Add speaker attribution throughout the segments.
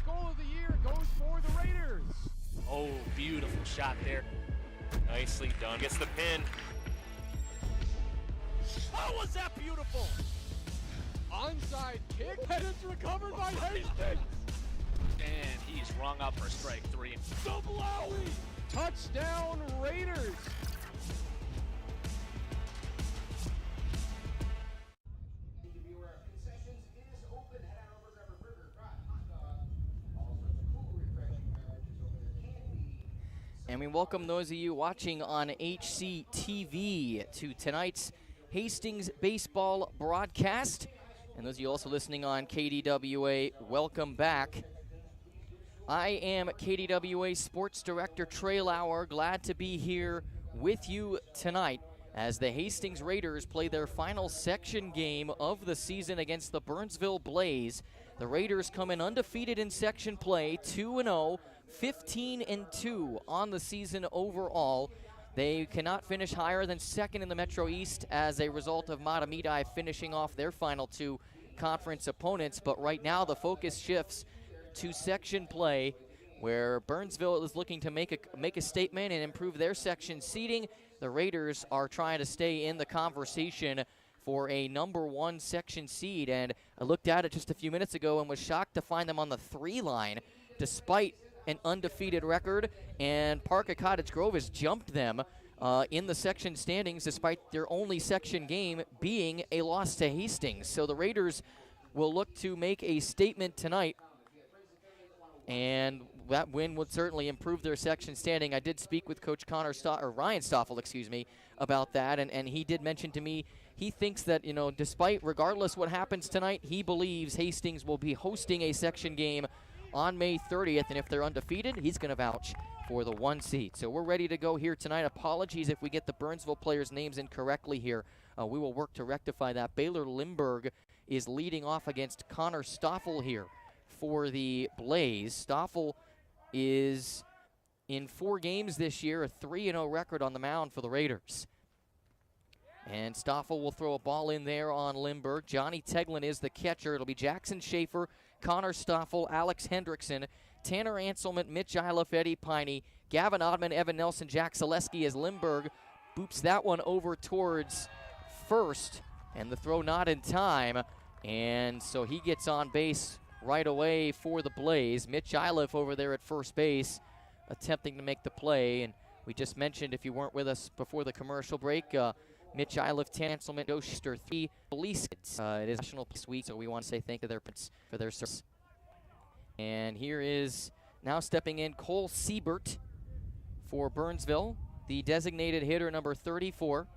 Speaker 1: goal of the year goes for the Raiders.
Speaker 2: Oh, beautiful shot there. Nicely done. Gets the pin.
Speaker 1: How was that beautiful? Onside kick, and it's recovered by Hastings.
Speaker 2: And he's rung up for strike 3.
Speaker 1: Sablawi! Touchdown Raiders!
Speaker 3: And we welcome those of you watching on HCTV to tonight's Hastings baseball broadcast. And those of you also listening on KDWA, welcome back. I am KDWA Sports Director Trey Lauer, glad to be here with you tonight as the Hastings Raiders play their final section game of the season against the Burnsville Blaze. The Raiders come in undefeated in section play, 2-0, 15-2 on the season overall. They cannot finish higher than second in the Metro East as a result of Matamidi finishing off their final 2 conference opponents. But right now the focus shifts to section play, where Burnsville is looking to make a statement and improve their section seeding. The Raiders are trying to stay in the conversation for a number 1 section seed. And I looked at it just a few minutes ago and was shocked to find them on the 3 line despite an undefeated record, and Park at Cottage Grove has jumped them in the section standings despite their only section game being a loss to Hastings. So the Raiders will look to make a statement tonight, and that win would certainly improve their section standing. I did speak with Coach Ryan Stoffel, about that, and he did mention to me he thinks that, regardless what happens tonight, he believes Hastings will be hosting a section game on May 30th, and if they're undefeated, he's going to vouch for the 1 seed. So we're ready to go here tonight. Apologies if we get the Burnsville players' names incorrectly here. We will work to rectify that. Baylor Limburg is leading off against Connor Stoffel here for the Blaze. Stoffel is in 4 games this year, a 3-0 record on the mound for the Raiders. And Stoffel will throw a ball in there on Limburg. Johnny Teglin is the catcher. It'll be Jackson Schaefer, Connor Stoffel, Alex Hendrickson, Tanner Anselman, Mitch Iliff, Eddie Piney, Gavin Oddman, Evan Nelson, Jack Zaleski as Limburg boops that one over towards first, and the throw not in time. And so he gets on base right away for the Blaze. Mitch Iliff over there at first base attempting to make the play. And we just mentioned, if you weren't with us before the commercial break, Mitch Iliff, Tanner Anselman, Joe Schuster, 3 police. It is National Police Week, so we want to say thank you to for their service. And here is now stepping in Cole Siebert for Burnsville, the designated hitter number 34.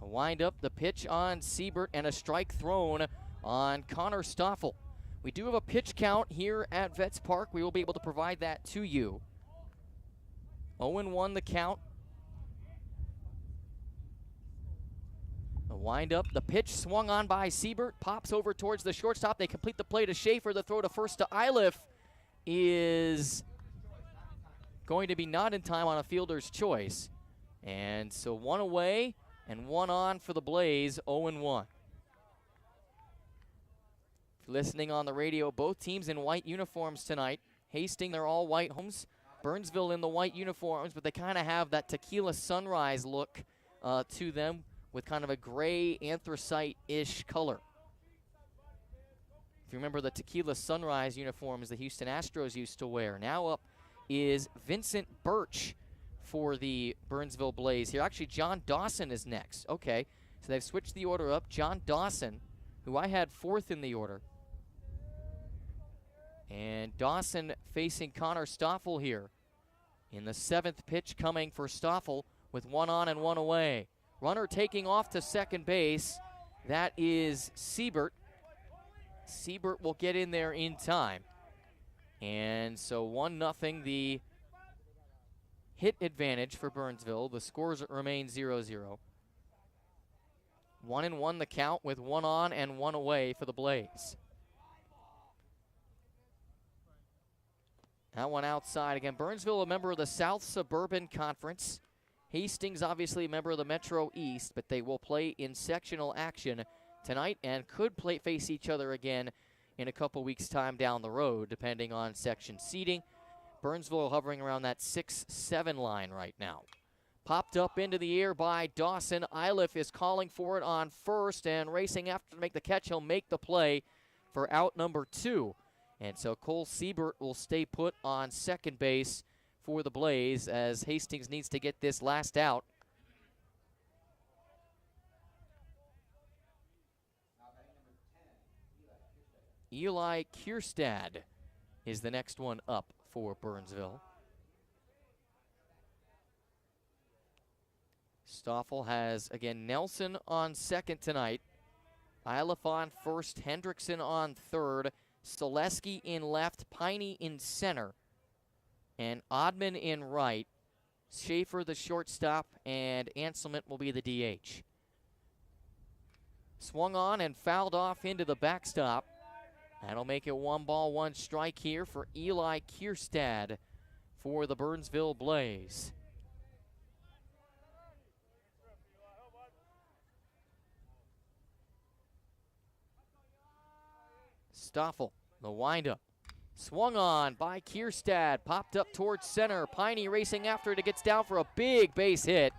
Speaker 3: A wind up, the pitch on Siebert, and a strike thrown on Connor Stoffel. We do have a pitch count here at Vets Park. We will be able to provide that to you. 0-1 the count. Wind up, the pitch swung on by Siebert, pops over towards the shortstop. They complete the play to Schaefer. The throw to first to Iliff is going to be not in time on a fielder's choice. And so 1 away and 1 on for the Blaze, 0-1. If you're listening on the radio, both teams in white uniforms tonight. Hastings, they're all white homes. Burnsville in the white uniforms, but they kind of have that tequila sunrise look to them, with kind of a gray anthracite-ish color. If you remember the tequila sunrise uniforms the Houston Astros used to wear. Now up is Vincent Birch for the Burnsville Blaze here. Actually, John Dawson is next. Okay, so they've switched the order up. John Dawson, who I had 4th in the order. And Dawson facing Connor Stoffel here in the 7th pitch coming for Stoffel with 1 on and 1 away. Runner taking off to second base. That is Siebert. Siebert will get in there in time. And so 1-0, the hit advantage for Burnsville. The scores remain 0-0. 1-1 the count with 1 on and 1 away for the Blaze. That one outside again. Burnsville, a member of the South Suburban Conference. Hastings, obviously a member of the Metro East, but they will play in sectional action tonight and could face each other again in a couple weeks' time down the road, depending on section seating. Burnsville hovering around that 6-7 line right now. Popped up into the air by Dawson. Iliff is calling for it on first and racing after to make the catch. He'll make the play for out number 2. And so Cole Siebert will stay put on second base for the Blaze as Hastings needs to get this last out. Eli Kierstad is the next one up for Burnsville. Stoffel has, again, Nelson on second tonight. Iliff on first, Hendrickson on third, Selesky in left, Piney in center, and Oddman in right. Schaefer the shortstop, and Anselment will be the DH. Swung on and fouled off into the backstop. That'll make it 1-1 strike here for Eli Kierstad for the Burnsville Blaze. Stoffel, the windup. Swung on by Kierstad, popped up towards center. Piney racing after it. It gets down for a big base hit,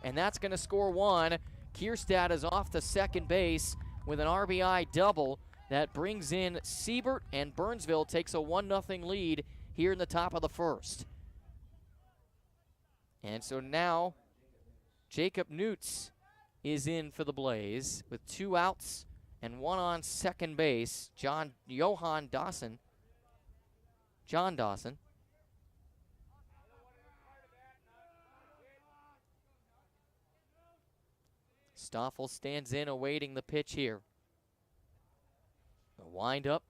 Speaker 3: and that's going to score one. Kierstad is off to second base with an RBI double. That brings in Siebert, and Burnsville takes a 1-0 lead here in the top of the first. And so now Jacob Newts is in for the Blaze with 2 outs and 1 on second base. John Dawson. Stoffel stands in awaiting the pitch here. A wind up,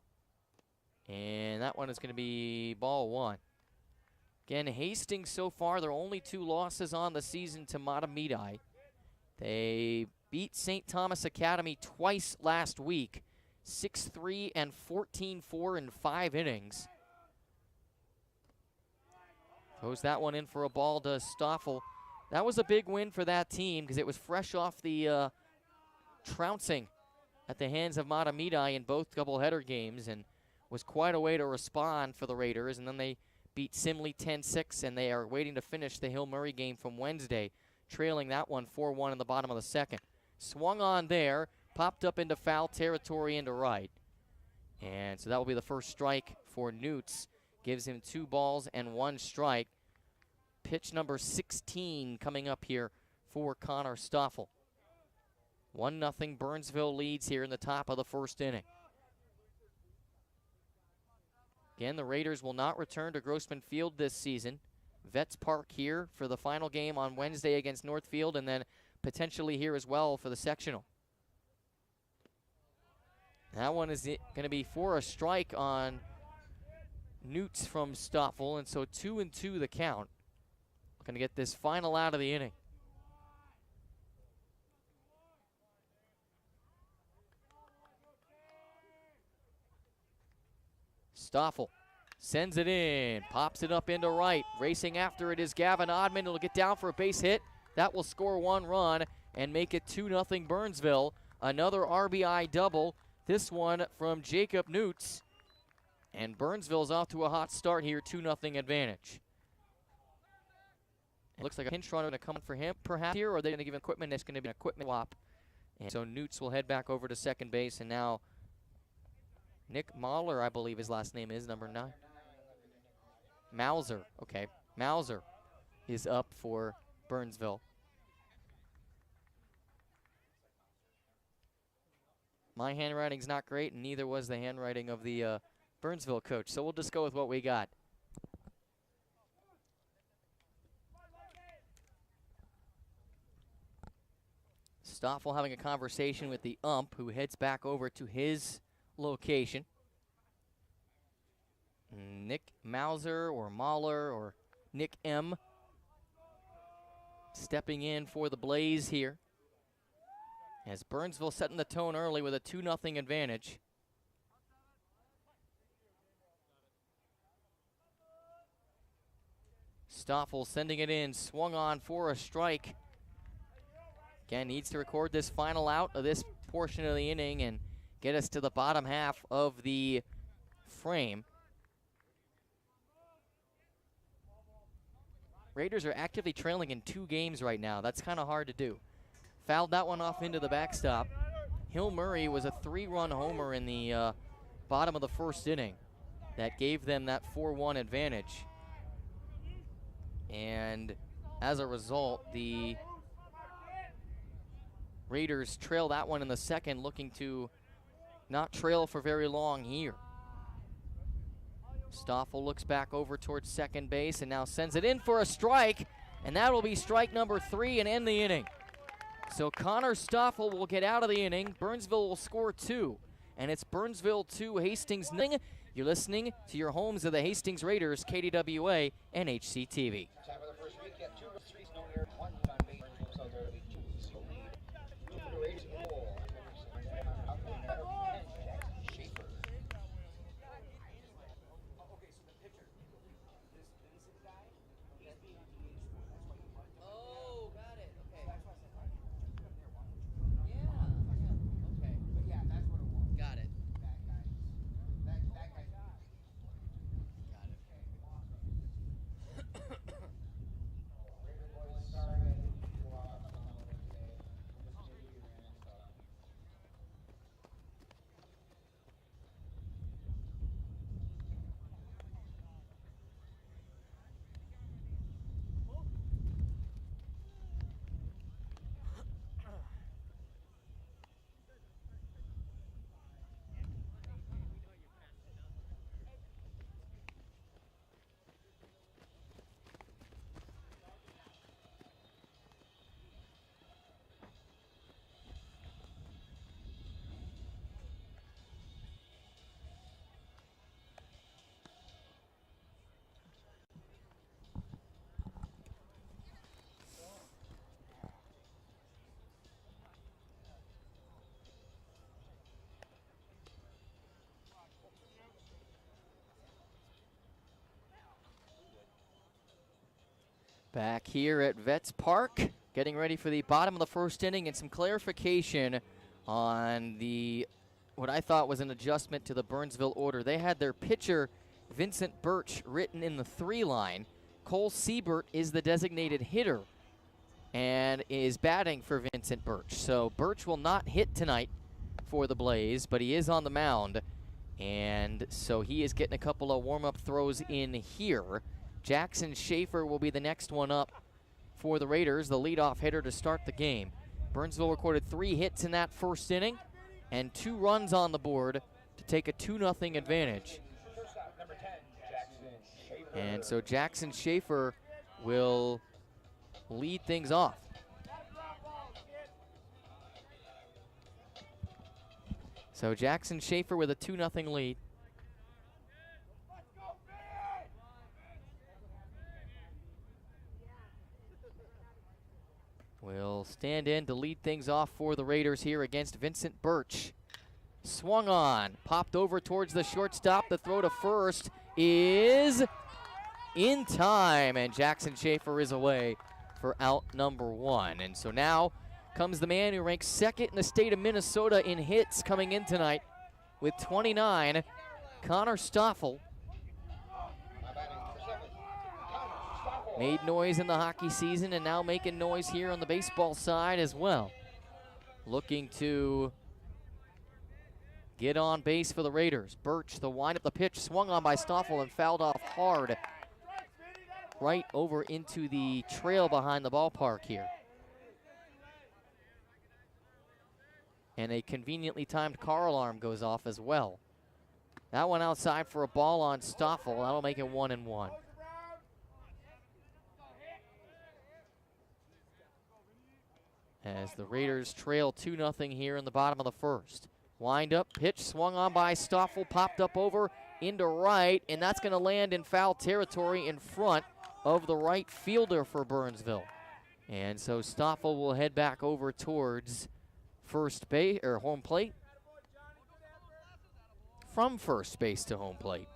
Speaker 3: and that one is going to be ball 1. Again, Hastings so far, their only 2 losses on the season to Matamidi. They beat St. Thomas Academy twice last week, 6-3 and 14-4 in 5 innings. Throws that one in for a ball to Stoffel. That was a big win for that team because it was fresh off the trouncing at the hands of Matamidi in both doubleheader games, and was quite a way to respond for the Raiders. And then they beat Simley 10-6, and they are waiting to finish the Hill Murray game from Wednesday, trailing that one 4-1 in the bottom of the second. Swung on there, popped up into foul territory into right. And so that will be the first strike for Newts. Gives him 2 balls and 1 strike. Pitch number 16 coming up here for Connor Stoffel. 1-0 Burnsville leads here in the top of the first inning. Again, the Raiders will not return to Grossman Field this season. Vets Park here for the final game on Wednesday against Northfield, and then potentially here as well for the sectional. That one is going to be for a strike on Newts from Stoffel, and so 2-2 the count. Going to get this final out of the inning. Stoffel sends it in, pops it up into right. Racing after it is Gavin Oddman. It'll get down for a base hit. That will score 1 run and make it 2-0 Burnsville. Another RBI double, this one from Jacob Newts. And Burnsville's off to a hot start here, 2-0 advantage. It looks like a pinch runner going to come for him perhaps here, or are they going to give him equipment? It's going to be an equipment swap. And so Newts will head back over to second base, and now Nick Mahler, I believe his last name is, number 9. Mauser, okay. Mauser is up for Burnsville. My handwriting's not great, and neither was the handwriting of the Burnsville coach, so we'll just go with what we got. Stoffel having a conversation with the ump, who heads back over to his location. Nick Mauser or Mahler or Nick M. stepping in for the Blaze here, as Burnsville setting the tone early with a 2-0 advantage. Stoffel sending it in, swung on for a strike. Again, needs to record this final out of this portion of the inning and get us to the bottom half of the frame. Raiders are actively trailing in 2 games right now. That's kind of hard to do. Fouled that one off into the backstop. Hill Murray was a 3-run homer in the bottom of the first inning that gave them that 4-1 advantage. And as a result, the Raiders trail that one in the second, looking to not trail for very long here. Stoffel looks back over towards second base and now sends it in for a strike, and that will be strike number 3 and end the inning. So Connor Stoffel will get out of the inning. Burnsville will score 2, and it's Burnsville 2, Hastings 0. You're listening to your homes of the Hastings Raiders, KDWA and HCTV. Back here at Vets Park, getting ready for the bottom of the first inning, and some clarification on what I thought was an adjustment to the Burnsville order. They had their pitcher, Vincent Birch, written in the 3 line. Cole Siebert is the designated hitter and is batting for Vincent Birch. So Birch will not hit tonight for the Blaze, but he is on the mound. And so he is getting a couple of warm-up throws in here. Jackson Schaefer will be the next one up for the Raiders, the leadoff hitter to start the game. Burnsville recorded 3 hits in that first inning and 2 runs on the board to take a 2-0 advantage. And so Jackson Schaefer will lead things off. So Jackson Schaefer with a 2-0 lead. Will stand in to lead things off for the Raiders here against Vincent Birch. Swung on, popped over towards the shortstop. The throw to first is in time, and Jackson Schaefer is away for out number 1. And so now comes the man who ranks 2nd in the state of Minnesota in hits coming in tonight with 29, Connor Stoffel. Made noise in the hockey season and now making noise here on the baseball side as well. Looking to get on base for the Raiders. Birch, the windup, the pitch swung on by Stoffel and fouled off hard right over into the trail behind the ballpark here. And a conveniently timed car alarm goes off as well. That one outside for a ball on Stoffel. That'll make it 1-1. As the Raiders trail 2-0 here in the bottom of the first. Wind up, pitch swung on by Stoffel, popped up over into right, and that's going to land in foul territory in front of the right fielder for Burnsville. And so Stoffel will head back over towards first base, or home plate. From first base to home plate.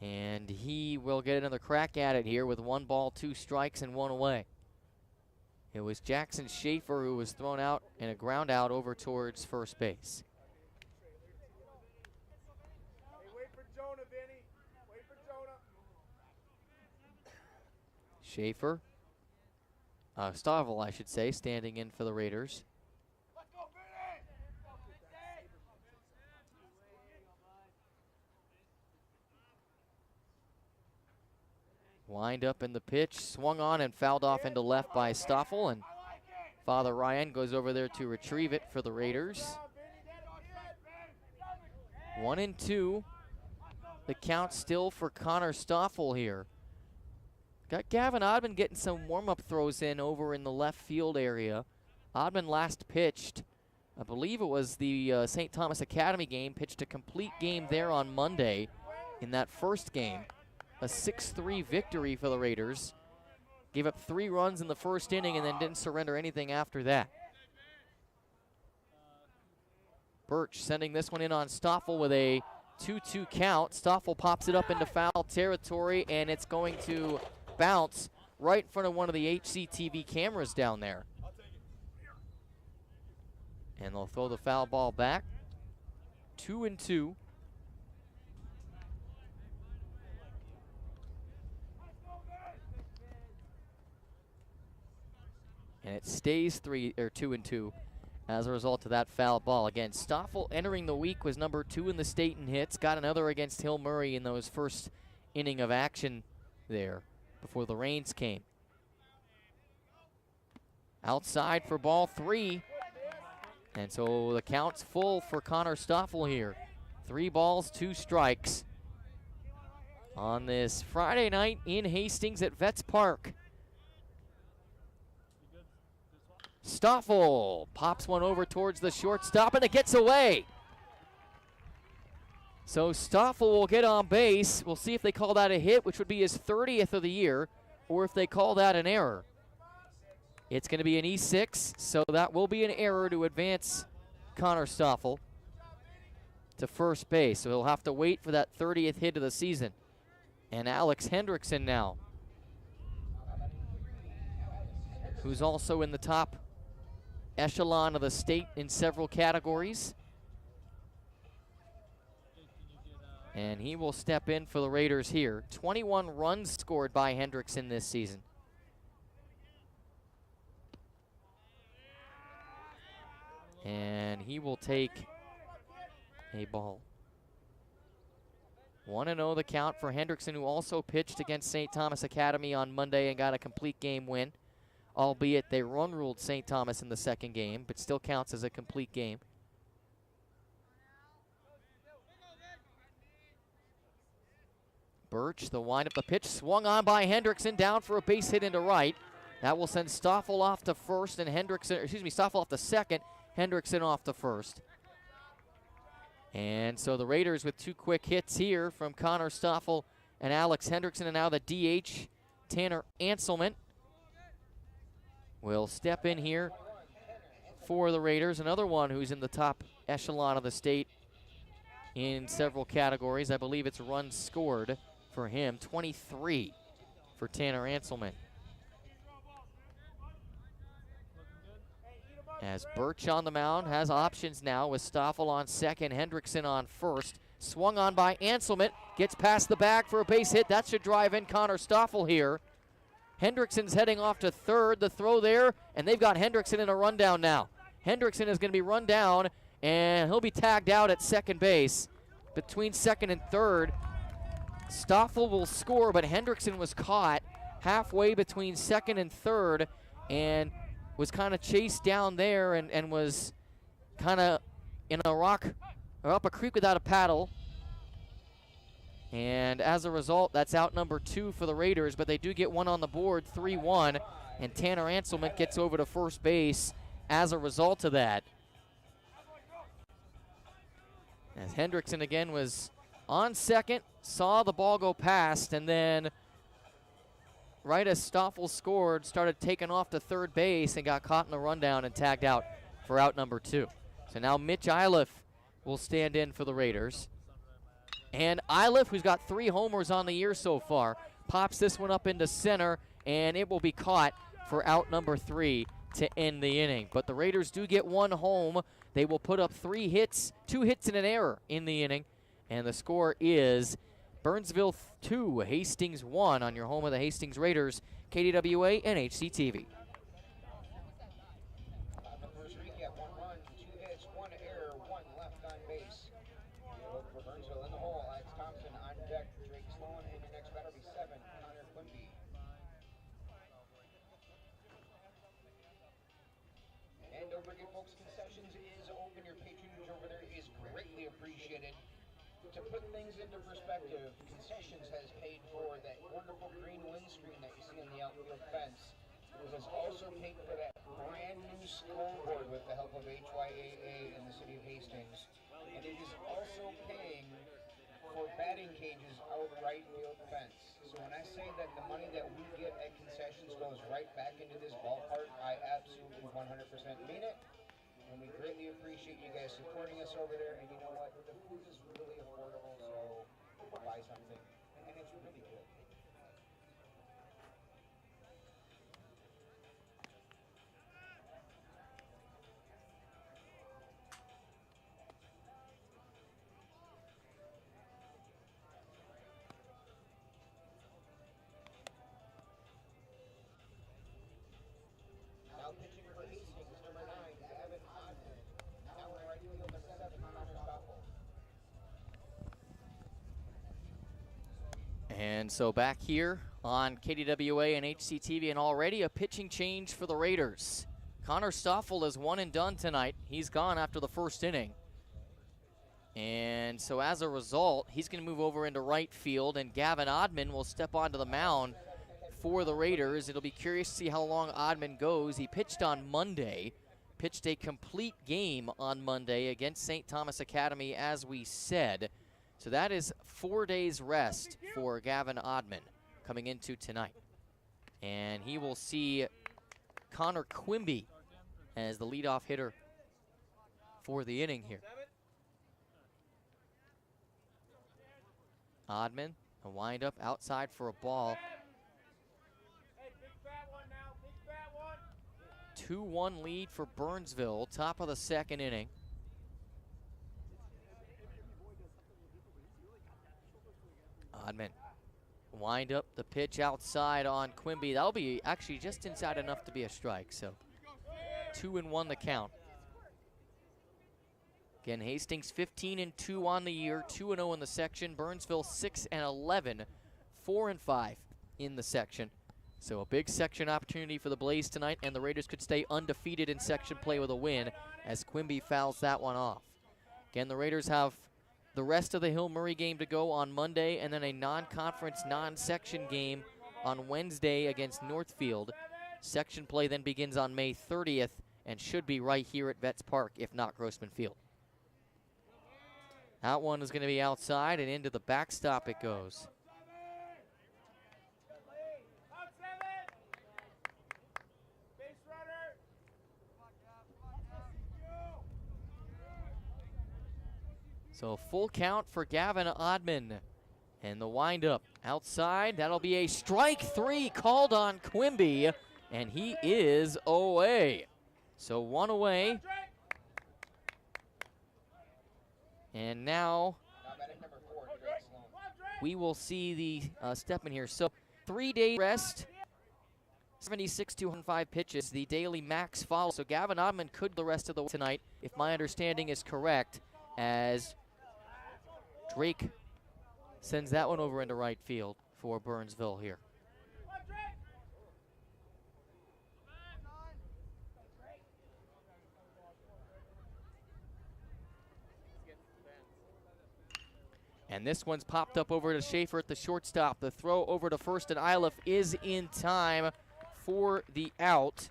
Speaker 3: And he will get another crack at it here with 1 ball, 2 strikes, and 1 away. It was Jackson Schaefer who was thrown out in a ground out over towards first base. Schaefer, Stavell, I should say, standing in for the Raiders. Wind up in the pitch, swung on and fouled off into left by Stoffel, and Father Ryan goes over there to retrieve it for the Raiders. 1-2. The count still for Connor Stoffel here. Got Gavin Oddman getting some warm-up throws in over in the left field area. Oddman last pitched, I believe it was the St. Thomas Academy game, pitched a complete game there on Monday in that first game. A 6-3 victory for the Raiders. Gave up 3 runs in the first inning and then didn't surrender anything after that. Birch sending this one in on Stoffel with a 2-2 count. Stoffel pops it up into foul territory, and it's going to bounce right in front of one of the HCTV cameras down there. And they'll throw the foul ball back. 2-2. And it stays 2-2 as a result of that foul ball. Again, Stoffel entering the week was number 2 in the state in hits. Got another against Hill Murray in those first inning of action there before the rains came. Outside for ball 3. And so the count's full for Connor Stoffel here. 3 balls, 2 strikes on this Friday night in Hastings at Vets Park. Stoffel pops one over towards the shortstop, and it gets away. So Stoffel will get on base. We'll see if they call that a hit, which would be his 30th of the year, or if they call that an error. It's going to be an E6, so that will be an error to advance Connor Stoffel to first base. So he'll have to wait for that 30th hit of the season. And Alex Hendrickson now, who's also in the top echelon of the state in several categories. And he will step in for the Raiders here. 21 runs scored by Hendrickson this season. And he will take a ball. 1-0 the count for Hendrickson, who also pitched against St. Thomas Academy on Monday and got a complete game win. Albeit they run-ruled St. Thomas in the second game, but still counts as a complete game. Birch, the wind up, the pitch swung on by Hendrickson, down for a base hit into right. That will send Stoffel off to first and Stoffel off to second, Hendrickson off to first. And so the Raiders with 2 quick hits here from Connor Stoffel and Alex Hendrickson, and now the DH, Tanner Anselman, will step in here for the Raiders. Another one who's in the top echelon of the state in several categories. I believe it's runs scored for him, 23 for Tanner Anselman. As Birch on the mound has options now with Stoffel on second, Hendrickson on first. Swung on by Anselman, gets past the bag for a base hit. That should drive in Connor Stoffel here. Hendrickson's heading off to third. The throw there, and they've got Hendrickson in a rundown now. Hendrickson is going to be run down, and he'll be tagged out at second base. Between second and third, Stoffel will score, but Hendrickson was caught halfway between second and third and was kind of chased down there and was kind of in a rock or up a creek without a paddle. And as a result, that's out number 2 for the Raiders, but they do get one on the board, 3-1, and Tanner Anselman gets over to first base as a result of that. As Hendrickson again was on second, saw the ball go past, and then right as Stoffel scored, started taking off to third base and got caught in the rundown and tagged out for out number 2. So now Mitch Iliff will stand in for the Raiders. And Iliff, who's got 3 homers on the year so far, pops this one up into center, and it will be caught for out number 3 to end the inning. But the Raiders do get one home. They will put up 2 hits and an error in the inning. And the score is Burnsville 2, Hastings 1 on your home of the Hastings Raiders, KDWA and HCTV.
Speaker 4: First recap, 1 run, 2 hits, 1 error, 1 left on base. For Burnsville in the hole, Alex Thompson on deck, Drake Sloan, and your next batter will be 7, Connor Quimby. And don't forget, folks, concessions is open. Your patronage over there is greatly appreciated. To put things into perspective, concessions has paid for that wonderful green windscreen that you see on the outfield fence. It has also paid for that brand new scoreboard with the help of HYAA and the city of Hastings. And it is also paying for batting cages out right field fence. So when I say that the money that we get at concessions goes right back into this ballpark, I absolutely 100% mean it. And we greatly appreciate you guys supporting us over there. And you know what? The food is really affordable, so buy something. And it's really good. Now pitching for Hastings, number 9, Gavin Hodgman. Now in right field, number 7, Connor Stoffel.
Speaker 3: And so back here on KDWA and HCTV, and already a pitching change for the Raiders. Connor Stoffel is 1 and done tonight. He's gone after the first inning. And so as a result, he's going to move over into right field, and Gavin Oddman will step onto the mound for the Raiders. It'll be curious to see how long Oddman goes. He pitched on Monday, pitched a complete game on Monday against St. Thomas Academy, as we said. So that is 4 days rest for Gavin Oddman coming into tonight. And he will see Connor Quimby as the leadoff hitter for the inning here. Oddman, a windup outside for a ball. 2-1 lead for Burnsville, top of the second inning. Oddman, wind up the pitch outside on Quimby. That'll be actually just inside enough to be a strike, so 2-1 the count. Again, Hastings 15-2 on the year, 2-0 in the section. Burnsville 6-11, 4-5 in the section. So a big section opportunity for the Blaze tonight, and the Raiders could stay undefeated in section play with a win as Quimby fouls that one off. Again, the Raiders have the rest of the Hill Murray game to go on Monday, and then a non-conference, non-section game on Wednesday against Northfield. Section play then begins on May 30th and should be right here at Vets Park, if not Grossman Field. That one is going to be outside, and into the backstop it goes. So full count for Gavin Oddman. And the windup outside, that'll be a strike 3 called on Quimby, and he is away. So 1 away. And now we will see the step in here. So 3-day rest, 76 to 105 pitches, the daily max follow. So Gavin Oddman could the rest of the way tonight, if my understanding is correct, as Drake sends that one over into right field for Burnsville here. And this one's popped up over to Schaefer at the shortstop. The throw over to first, and Iliff is in time for the out.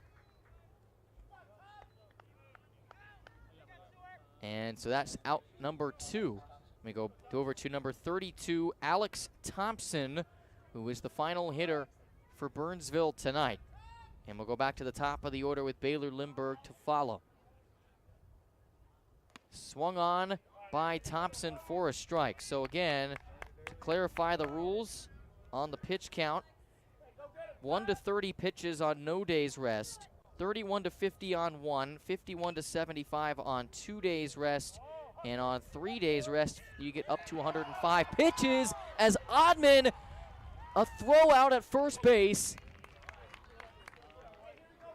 Speaker 3: And so that's out number 2. Let me go over to number 32, Alex Thompson, who is the final hitter for Burnsville tonight. And we'll go back to the top of the order with Baylor Lindbergh to follow. Swung on by Thompson for a strike. So again, to clarify the rules on the pitch count, 1 to 30 pitches on no days rest, 31 to 50 on 1, 51 to 75 on 2 days rest, and on 3 days rest, you get up to 105 pitches as Oddman, a throw out at first base.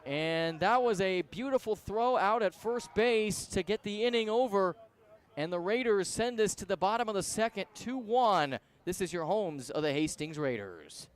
Speaker 3: And that was a beautiful throw out at first base to get the inning over. And the Raiders send this to the bottom of the second, 2-1. This is your homes of the Hastings Raiders.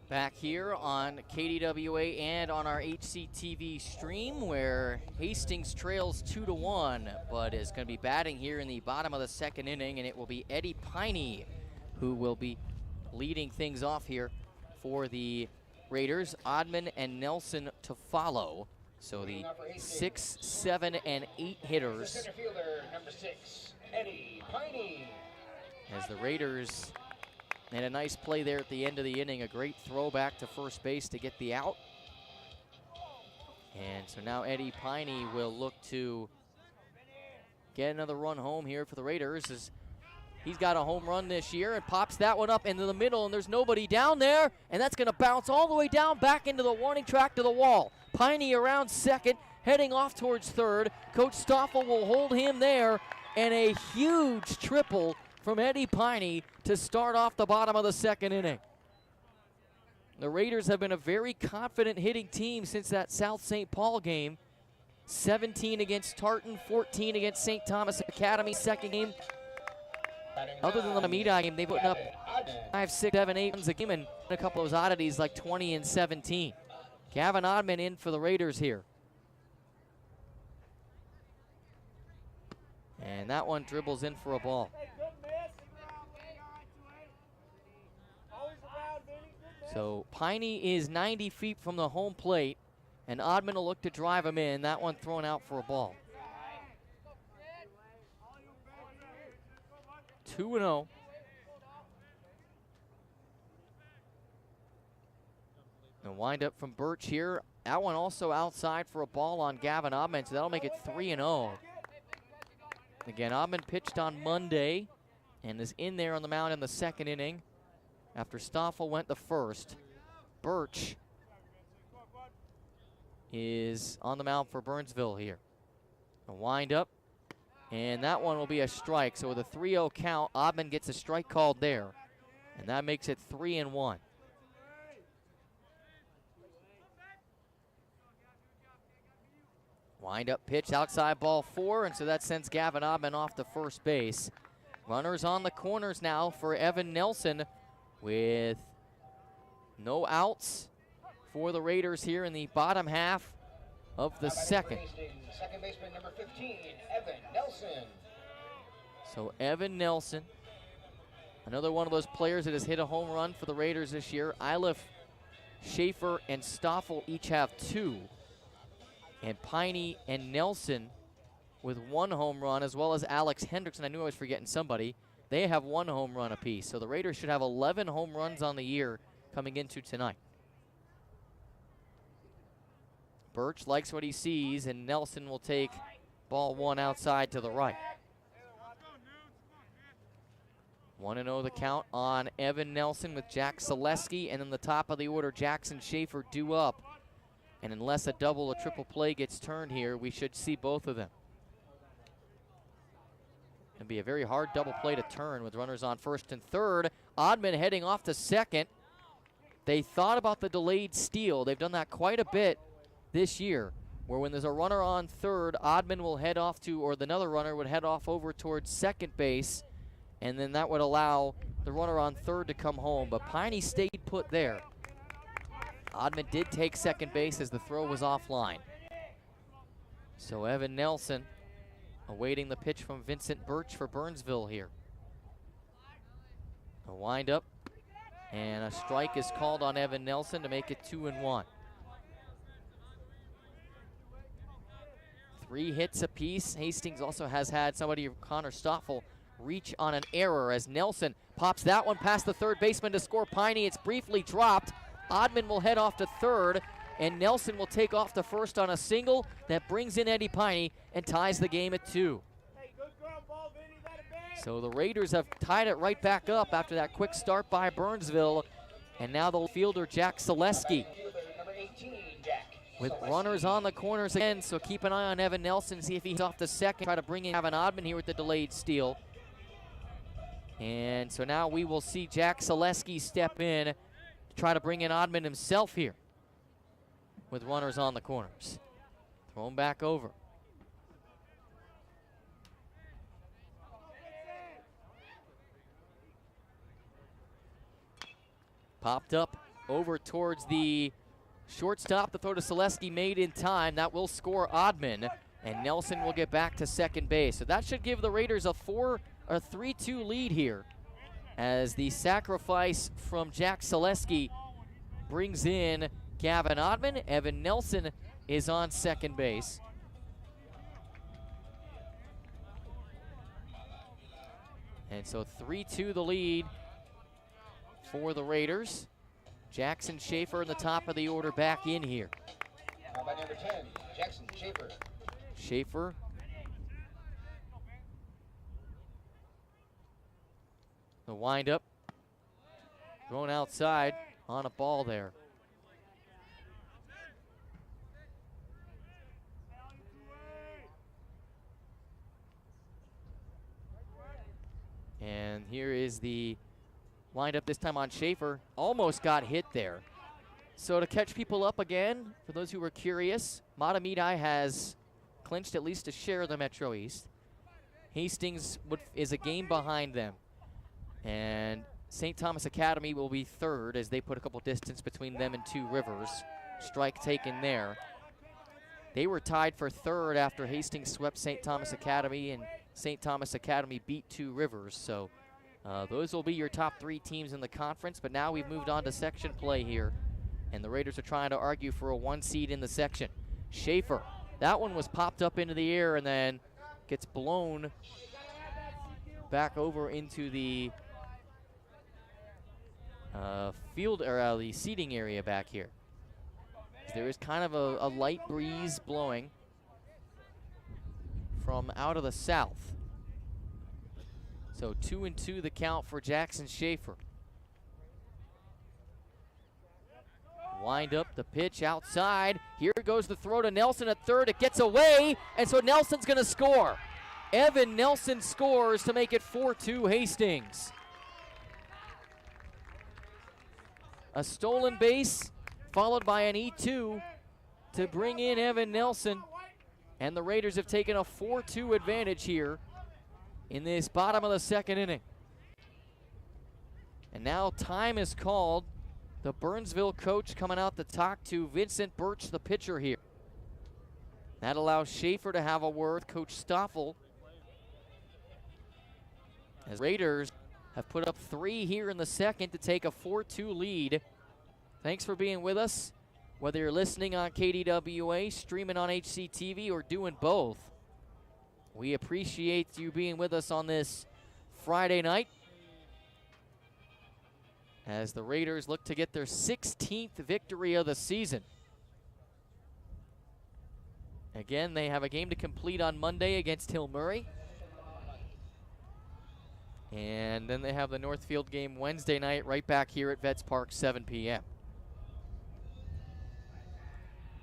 Speaker 3: Back here on KDWA and on our HCTV stream, where Hastings trails 2-1, but is going to be batting here in the bottom of the second inning, and it will be Eddie Piney who will be leading things off here for the Raiders. Oddman and Nelson to follow. So the 6, 7, and 8 hitters.
Speaker 4: Center fielder, number 6, Eddie Piney.
Speaker 3: As the Raiders made a nice play there at the end of the inning, a great throw back to first base to get the out. And so now Eddie Piney will look to get another run home here for the Raiders, as he's got a home run this year and pops that one up into the middle, and there's nobody down there, and that's going to bounce all the way down back into the warning track to the wall. Piney around second, heading off towards third. Coach Stoffel will hold him there, and a huge triple from Eddie Piney to start off the bottom of the second inning. The Raiders have been a very confident hitting team since that South St. Paul game. 17 against Tartan, 14 against St. Thomas Academy, second game. Other than the Namita game, they put up 5, 6, 7, 8 runs a game, and a couple of those oddities like 20 and 17. Gavin Oddman in for the Raiders here. And that one dribbles in for a ball. So Piney is 90 feet from the home plate, and Oddman will look to drive him in. That one thrown out for a ball. 2-0. The windup from Birch here. That one also outside for a ball on Gavin Oddman, so that'll make it 3-0. Again, Oddman pitched on Monday and is in there on the mound in the second inning after Stoffel went the first. Birch is on the mound for Burnsville here. A windup, and that one will be a strike. So with a 3-0 count, Oddman gets a strike called there, and that makes it 3-1. Wind-up pitch, outside ball 4, and so that sends Gavin Oddman off to first base. Runners on the corners now for Evan Nelson, with no outs for the Raiders here in the bottom half of the second.
Speaker 4: Second baseman number 15, Evan Nelson.
Speaker 3: So Evan Nelson, another one of those players that has hit a home run for the Raiders this year. Iliff, Schaefer, and Stoffel each have 2. And Piney and Nelson with 1 home run, as well as Alex Hendrickson. I knew I was forgetting somebody. They have 1 home run apiece. So the Raiders should have 11 home runs on the year coming into tonight. Birch likes what he sees, and Nelson will take ball 1 outside to the right. 1-0 the count on Evan Nelson with Jack Selesky, and then the top of the order, Jackson Schaefer due up. And unless a double or triple play gets turned here, we should see both of them. It'll be a very hard double play to turn with runners on first and third. Oddman heading off to second. They thought about the delayed steal. They've done that quite a bit this year, where when there's a runner on third, Oddman will head off to, or another runner would head off over towards second base, and then that would allow the runner on third to come home. But Piney stayed put there. Oddman did take second base as the throw was offline. So Evan Nelson awaiting the pitch from Vincent Birch for Burnsville here. A windup, and a strike is called on Evan Nelson to make it 2-1. 3 hits apiece. Hastings also has had somebody, Connor Stoffel, reach on an error as Nelson pops that one past the third baseman to score Piney. It's briefly dropped. Oddman will head off to third, and Nelson will take off to first on a single that brings in Eddie Piney and ties the game at 2. So the Raiders have tied it right back up after that quick start by Burnsville, and now the fielder Jack Selesky with runners on the corners again. So keep an eye on Evan Nelson, see if he's off to second. Try to bring in Evan Oddman here with the delayed steal. And so now we will see Jack Selesky step in to try to bring in Oddman himself here with runners on the corners. Throw him back over. Popped up over towards the shortstop. The throw to Selesky made in time. That will score Oddman, and Nelson will get back to second base. So that should give the Raiders a 3-2 lead here, as the sacrifice from Jack Selesky brings in Gavin Oddman. Evan Nelson is on second base. And so 3-2 the lead for the Raiders. Jackson Schaefer in the top of the order back in here.
Speaker 4: How about number 10, Jackson Schaefer?
Speaker 3: Schaefer. The windup. Thrown outside on a ball there. And here is the windup, this time on Schaefer. Almost got hit there. So to catch people up again, for those who were curious, Matamidi has clinched at least a share of the Metro East. Hastings is a game behind them. And St. Thomas Academy will be third as they put a couple distance between them and Two Rivers. Strike taken there. They were tied for third after Hastings swept St. Thomas Academy, and St. Thomas Academy beat Two Rivers. So those will be your top 3 teams in the conference, but now we've moved on to section play here, and the Raiders are trying to argue for a 1 seed in the section. Schaefer, that one was popped up into the air and then gets blown back over into the field, or the seating area back here. There is kind of a light breeze blowing from out of the south. So 2-2 the count for Jackson Schaefer. Wind up the pitch outside. Here goes the throw to Nelson at third. It gets away, and so Nelson's going to score. Evan Nelson scores to make it 4-2 Hastings. A stolen base followed by an E2 to bring in Evan Nelson. And the Raiders have taken a 4-2 advantage here in this bottom of the second inning. And now time is called. The Burnsville coach coming out to talk to Vincent Birch, the pitcher here. That allows Schaefer to have a word with Coach Stoffel, as Raiders have put up 3 here in the second to take a 4-2 lead. Thanks for being with us, whether you're listening on KDWA, streaming on HCTV, or doing both. We appreciate you being with us on this Friday night as the Raiders look to get their 16th victory of the season. Again, they have a game to complete on Monday against Hill Murray. And then they have the Northfield game Wednesday night right back here at Vets Park, 7 p.m.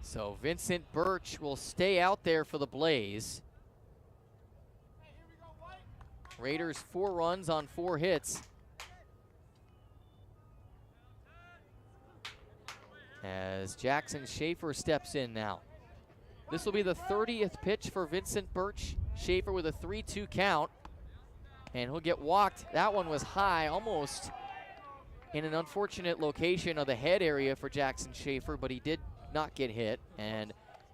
Speaker 3: So Vincent Birch will stay out there for the Blaze. Raiders 4 runs on 4 hits. As Jackson Schaefer steps in now. This will be the 30th pitch for Vincent Birch. Schaefer with a 3-2 count. And he'll get walked. That one was high, almost in an unfortunate location of the head area for Jackson Schaefer, but he did not get hit and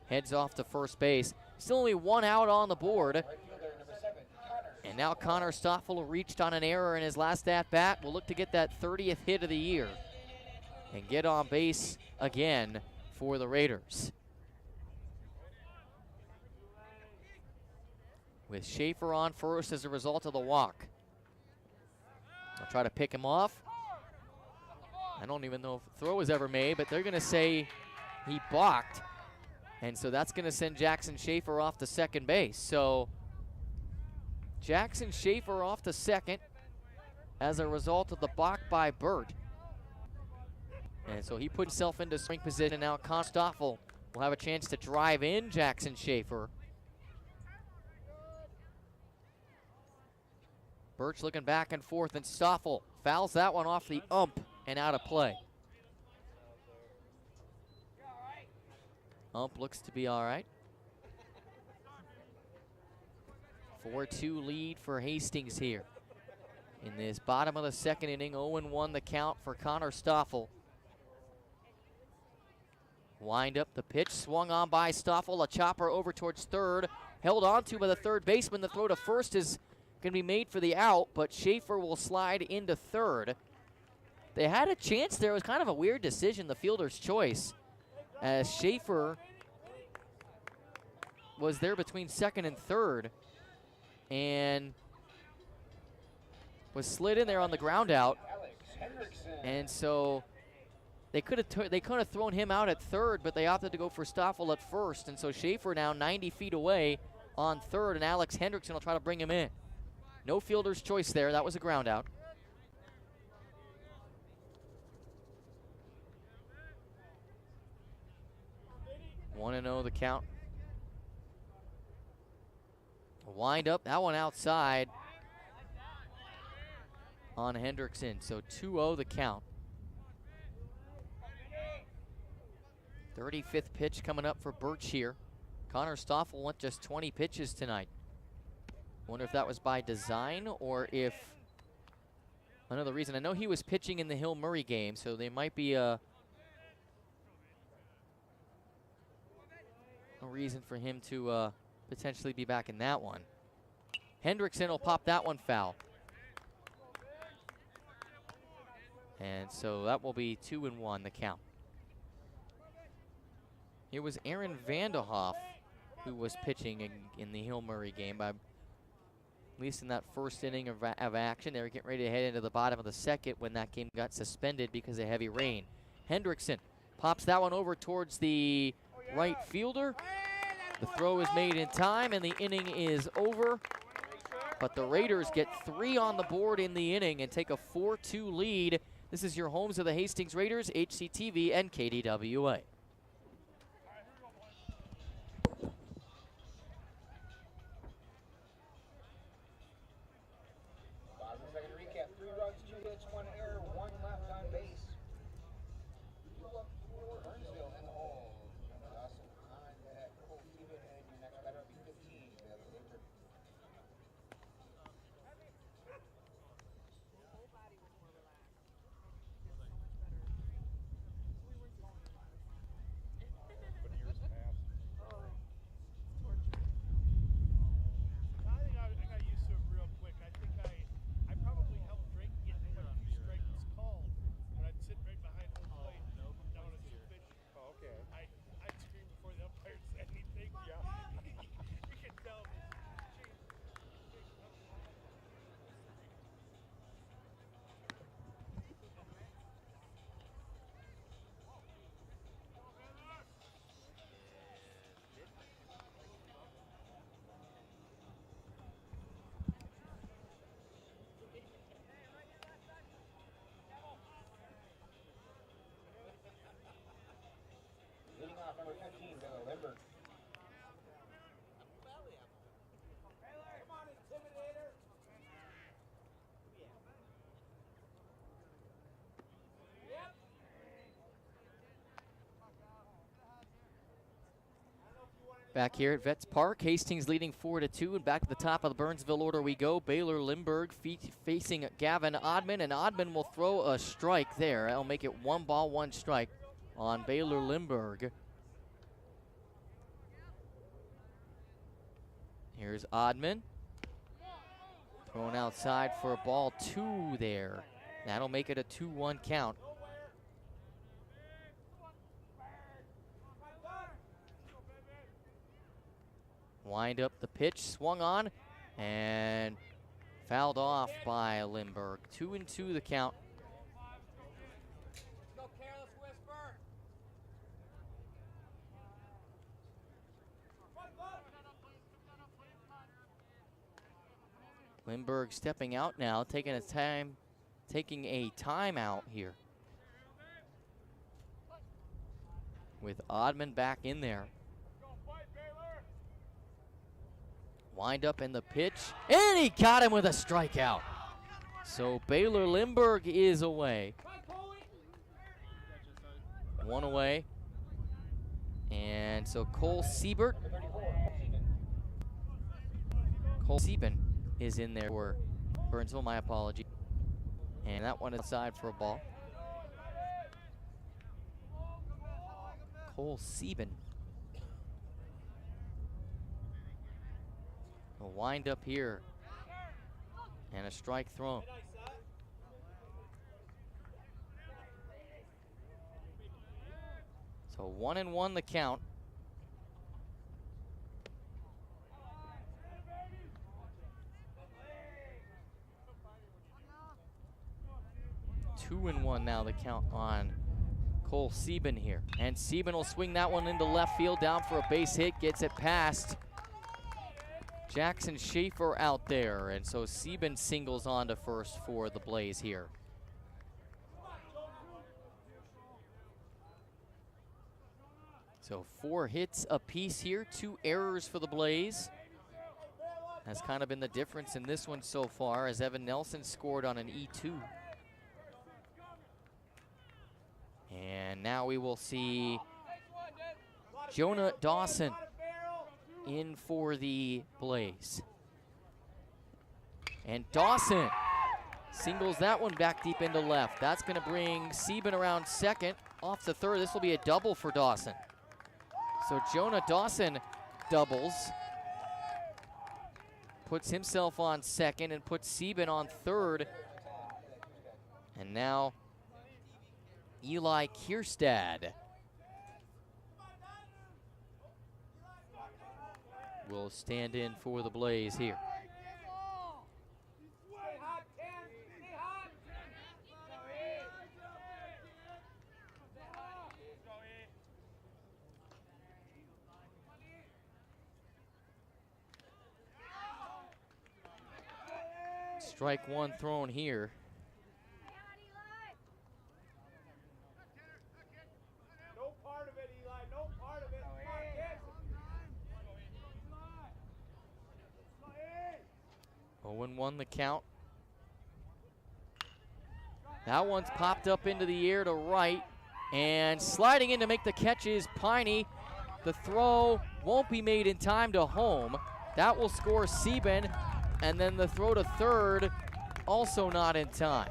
Speaker 3: heads off to first base. Still only 1 out on the board. And now Connor Stoffel reached on an error in his last at-bat. Will look to get that 30th hit of the year and get on base again for the Raiders. With Schaefer on first as a result of the walk. They'll try to pick him off. I don't even know if the throw was ever made, but they're going to say he balked. And so that's going to send Jackson Schaefer off to second base. So Jackson Schaefer off to second as a result of the balk by Burt. And so he put himself into swing position. Now Connor Stoffel will have a chance to drive in Jackson Schaefer. Birch looking back and forth, and Stoffel fouls that one off the ump and out of play. Ump looks to be all right. 4-2 lead for Hastings here. In this bottom of the second inning, 0-1 the count for Connor Stoffel. Wind up the pitch, swung on by Stoffel, a chopper over towards third, held onto by the third baseman. The throw to first is going to be made for the out, but Schaefer will slide into third. They had a chance there. It was kind of a weird decision, the fielder's choice, as Schaefer was there between second and third and was slid in there on the ground out. And so they could have thrown him out at third, but they opted to go for Stoffel at first. And so Schaefer now 90 feet away on third, and Alex Hendrickson will try to bring him in. No fielder's choice there. That was a ground out. One and 0 the count. Wind up, that one outside on Hendrickson. So 2-0 the count. 35th pitch coming up for Birch here. Connor Stoffel went just 20 pitches tonight. Wonder if that was by design or if another reason. I know he was pitching in the Hill Murray game, so they might be a reason for him to potentially be back in that one. Hendrickson will pop that one foul. And so that will be 2-1 the count. It was Aaron Vanderhoff who was pitching in the Hill Murray game, at least in that first inning of action. They were getting ready to head into the bottom of the second when that game got suspended because of heavy rain. Hendrickson pops that one over towards the right fielder. The throw is made in time, and the inning is over. But the Raiders get 3 on the board in the inning and take a 4-2 lead. This is your homes of the Hastings Raiders, HCTV and KDWA.
Speaker 4: Second recap: 3 runs, 2 hits, 1 error, 1 left on base. Burnsville in the hole. Awesome. On that cool Steven, and your next batter will be 15.
Speaker 3: Back here at Vets Park, Hastings leading 4-2, and back at the top of the Burnsville order we go. Baylor Limburg facing Gavin Oddman, and Oddman will throw a strike there. That'll make it 1 ball, 1 strike on Baylor Limburg. Here's Oddman. Thrown outside for a ball 2 there. That'll make it a 2-1 count. Wind up the pitch, swung on, and fouled off by Limburg. 2-2 the count. Limburg stepping out now, taking a timeout here. With Oddman back in there. Wind up in the pitch, and he got him with a strikeout. So Baylor Limburg is away. 1 away. And so Cole Sieben is in there for Burnsville, my apology. And that one inside for a ball. Cole Sieben. A wind up here. And a strike thrown. So 1-1 the count. Two and one now the count on Cole Sieben here. And Sieben will swing that one into left field, down for a base hit, gets it past Jackson Schaefer out there. And so Sieben singles on to first for the Blaze here. So 4 hits apiece here, 2 errors for the Blaze. Has kind of been the difference in this one so far, as Evan Nelson scored on an E2. And now we will see Jonah Dawson in for the Blaze. And Dawson singles that one back deep into left. That's going to bring Sieben around second, off to third. This will be a double for Dawson. So Jonah Dawson doubles, puts himself on second and puts Sieben on third. And now Eli Kierstad will stand in for the Blaze here. Strike one thrown here.
Speaker 1: No part of it, Eli. No part of it. Come on,
Speaker 3: 0-1 the count. That one's popped up into the air to right. And sliding in to make the catch is Piney. The throw won't be made in time to home. That will score Sieben. And then the throw to third, also not in time.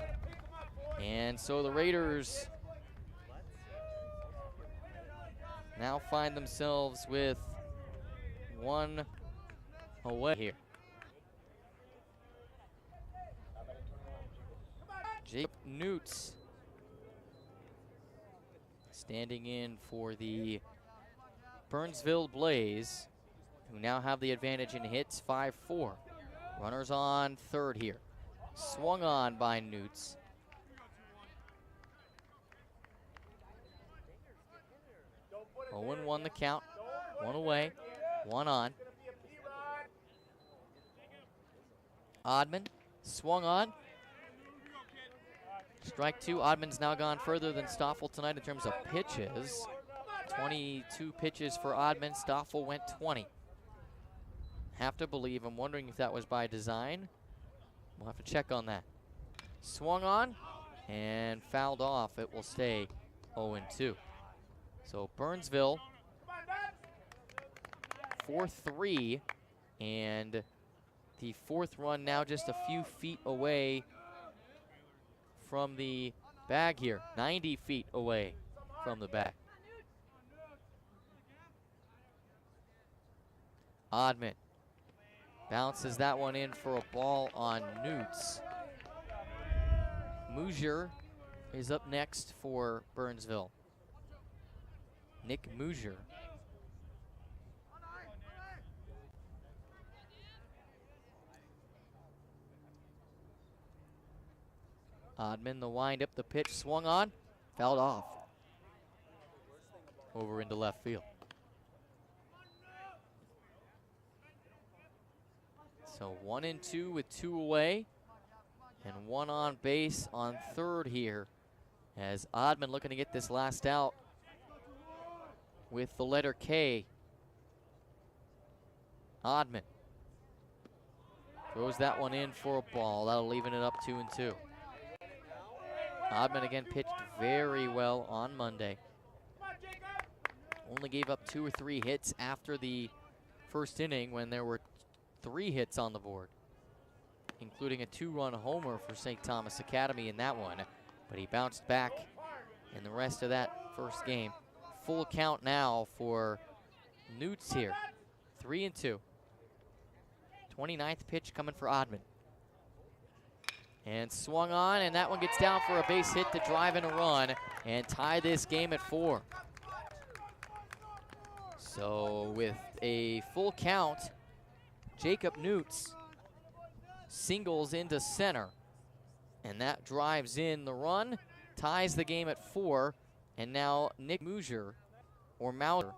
Speaker 3: And so the Raiders now find themselves with 1 away here. Jake Newts standing in for the Burnsville Blaze, who now have the advantage in hits, 5-4. Runners on third here. Swung on by Newts. Oh, 0-1 the count. 1 away, 1 on. Oddman swung on. Strike 2. Oddman's now gone further than Stoffel tonight in terms of pitches. 22 pitches for Oddman. Stoffel went 20. Have to believe. I'm wondering if that was by design. We'll have to check on that. Swung on and fouled off. It will stay 0-2. So Burnsville 4-3, and the fourth run now just a few feet away from the bag here, 90 feet away from the bag. Oddman bounces that one in for a ball on Newts. Muzier is up next for Burnsville. Nick Muzier. Oddman, the wind up, the pitch swung on, fouled off. Over into left field. So 1-2 with 2 away, and 1 on base on third here, as Oddman looking to get this last out with the letter K. Oddman throws that one in for a ball. That'll leaving it up 2-2. Oddman again pitched very well on Monday. Only gave up 2 or 3 hits after the first inning when there were 3 hits on the board, including a 2-run homer for St. Thomas Academy in that one. But he bounced back in the rest of that first game. Full count now for Newts here. 3-2. 29th pitch coming for Oddman. And swung on, and that one gets down for a base hit to drive in a run and tie this game at 4. So with a full count, Jacob Newts singles into center, and that drives in the run, ties the game at 4, and now Nick Muzier, or Mauser,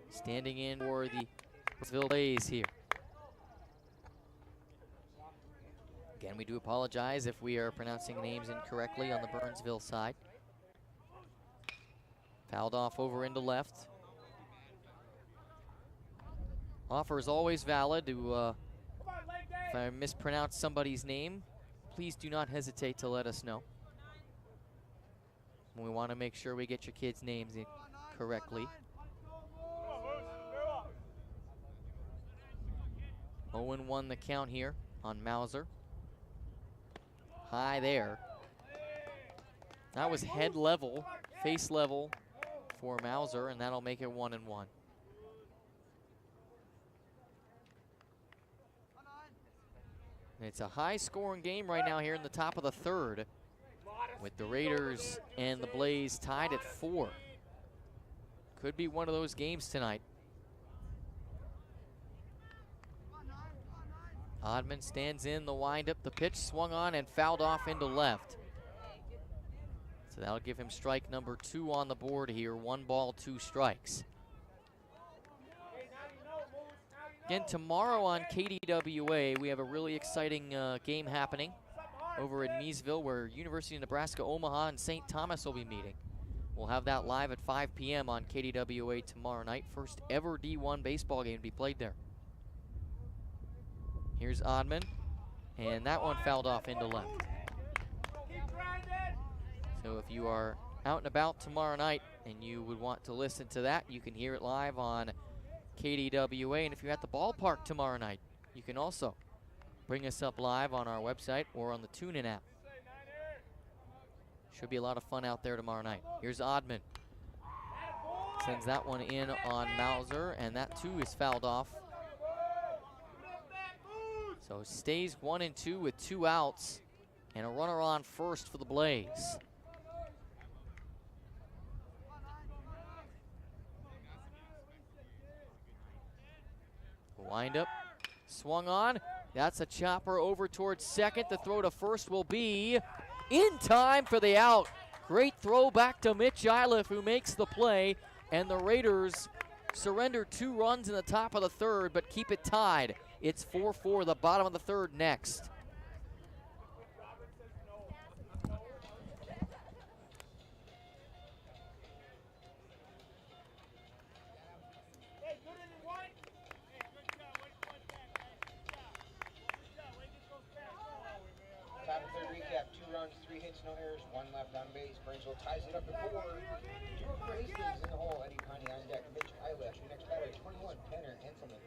Speaker 3: standing in for the Burnsville Blaze here. Again, we do apologize if we are pronouncing names incorrectly on the Burnsville side. Fouled off over into left. Offer is always valid to, if I mispronounce somebody's name, please do not hesitate to let us know. We want to make sure we get your kids' names in correctly. 0-1 the count here on Mauser. High there. That was head level, face level for Mauser, and that'll make it 1-1. It's a high-scoring game right now here in the top of the third, with the Raiders and the Blaze tied at 4. Could be one of those games tonight. Oddman stands in the windup. The pitch swung on and fouled off into left. So that'll give him strike number 2 on the board here. 1 ball, 2 strikes. Again, tomorrow on KDWA, we have a really exciting game happening over in Meesville, where University of Nebraska Omaha and St. Thomas will be meeting. We'll have that live at 5 p.m. on KDWA tomorrow night. First ever D1 baseball game to be played there. Here's Oddman, and that one fouled off into left. So if you are out and about tomorrow night and you would want to listen to that, you can hear it live on KDWA. And if you're at the ballpark tomorrow night, you can also bring us up live on our website or on the TuneIn app. Should be a lot of fun out there tomorrow night. Here's Oddman. Sends that one in on Mauser, and that too is fouled off. So stays 1-2 with 2 outs and a runner on first for the Blaze. Wind up, swung on. That's a chopper over towards second. The throw to first will be in time for the out. Great throw back to Mitch Iliff, who makes the play, and the Raiders surrender 2 runs in the top of the third, but keep it tied. It's 4-4, the bottom of the third next.
Speaker 4: Top Top of third recap, 2 runs, 3 hits, no errors, 1 left on base. Burnsville ties it up at 4. 2 for Hastings in the hole. Eddie Connie on deck. Mitch Eilish, your next batter, 21, Tanner Hanselman.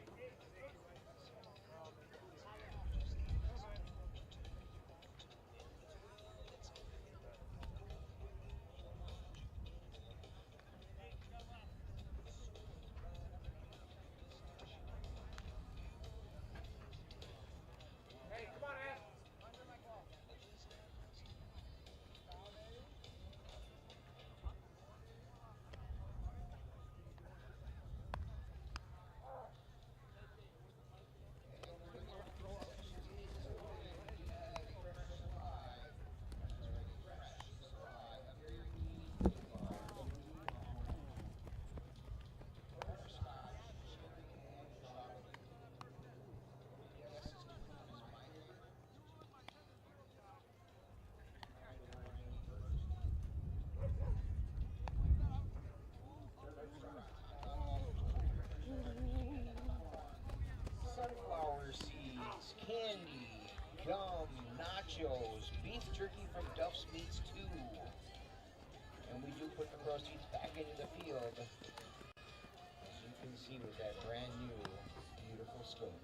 Speaker 4: Sunflower seeds, candy, gum, nachos, beef jerky from Duff's Meats 2. And we do put the proceeds back into the field, as you can see with that brand new, beautiful scope.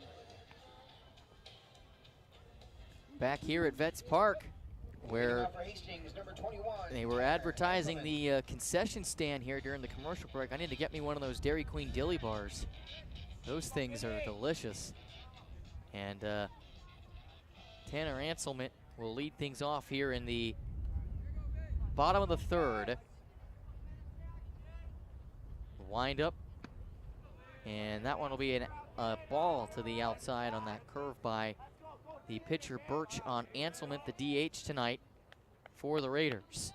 Speaker 3: Back here at Vets Park, where
Speaker 4: For Hastings, number 21.
Speaker 3: they were advertising the concession stand here during the commercial break. I need to get me one of those Dairy Queen dilly bars. Those things are delicious. And Tanner Hanselman will lead things off here in the bottom of the third. Wind up. And that one will be a ball to the outside on that curve by the pitcher Birch on Hanselman, the DH tonight for the Raiders.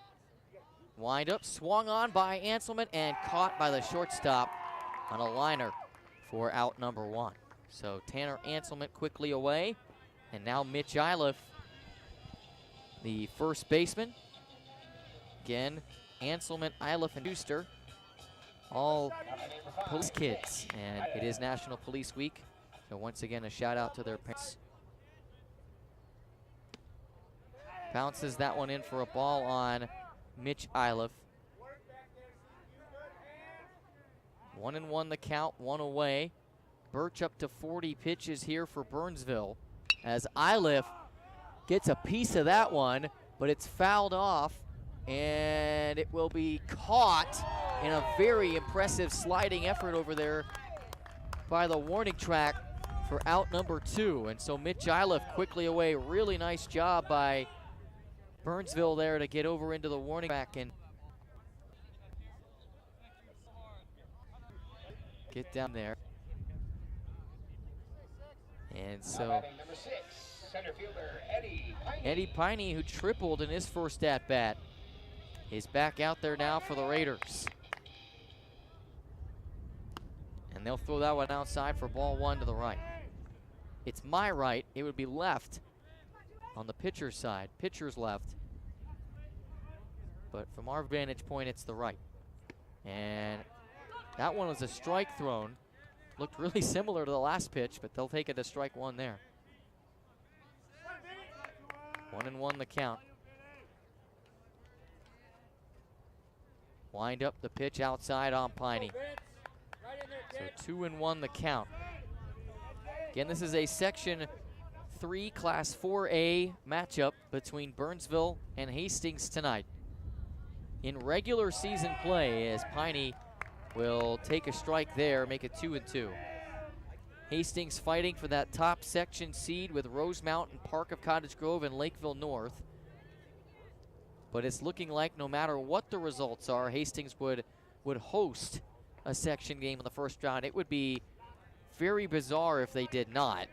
Speaker 3: Wind up, swung on by Hanselman and caught by the shortstop on a liner for out number 1. So Tanner Hanselman quickly away, and now Mitch Eilish, the first baseman. Again, Hanselman, Eilish, and Schuster, all police kids, and it is National Police Week. So once again, a shout out to their parents. Bounces that one in for a ball on Mitch Eilish. 1-1 the count, 1 away. Birch up to 40 pitches here for Burnsville, as Eilish gets a piece of that one, but it's fouled off, and it will be caught in a very impressive sliding effort over there by the warning track for out number 2. And so Mitch Eilish quickly away. Really nice job by Burnsville there to get over into the warning track and get down there. And so
Speaker 4: Number 6, center fielder
Speaker 3: Eddie Piney, who tripled in his first at-bat, is back out there now for the Raiders. And they'll throw that one outside for ball 1 to the right. It's my right. It would be left on the pitcher's side. Pitcher's left. But from our vantage point, it's the right. And that one was a strike thrown. Looked really similar to the last pitch, but they'll take it to strike 1 there. 1-1 the count. Wind up the pitch outside on Piney. So 2-1 the count. Again, this is a Section 3 Class 4A matchup between Burnsville and Hastings tonight. In regular season play, as Piney will take a strike there, make it 2-2. Hastings fighting for that top section seed with Rosemount and Park of Cottage Grove and Lakeville North. But it's looking like no matter what the results are, Hastings would host a section game in the first round. It would be very bizarre if they did not,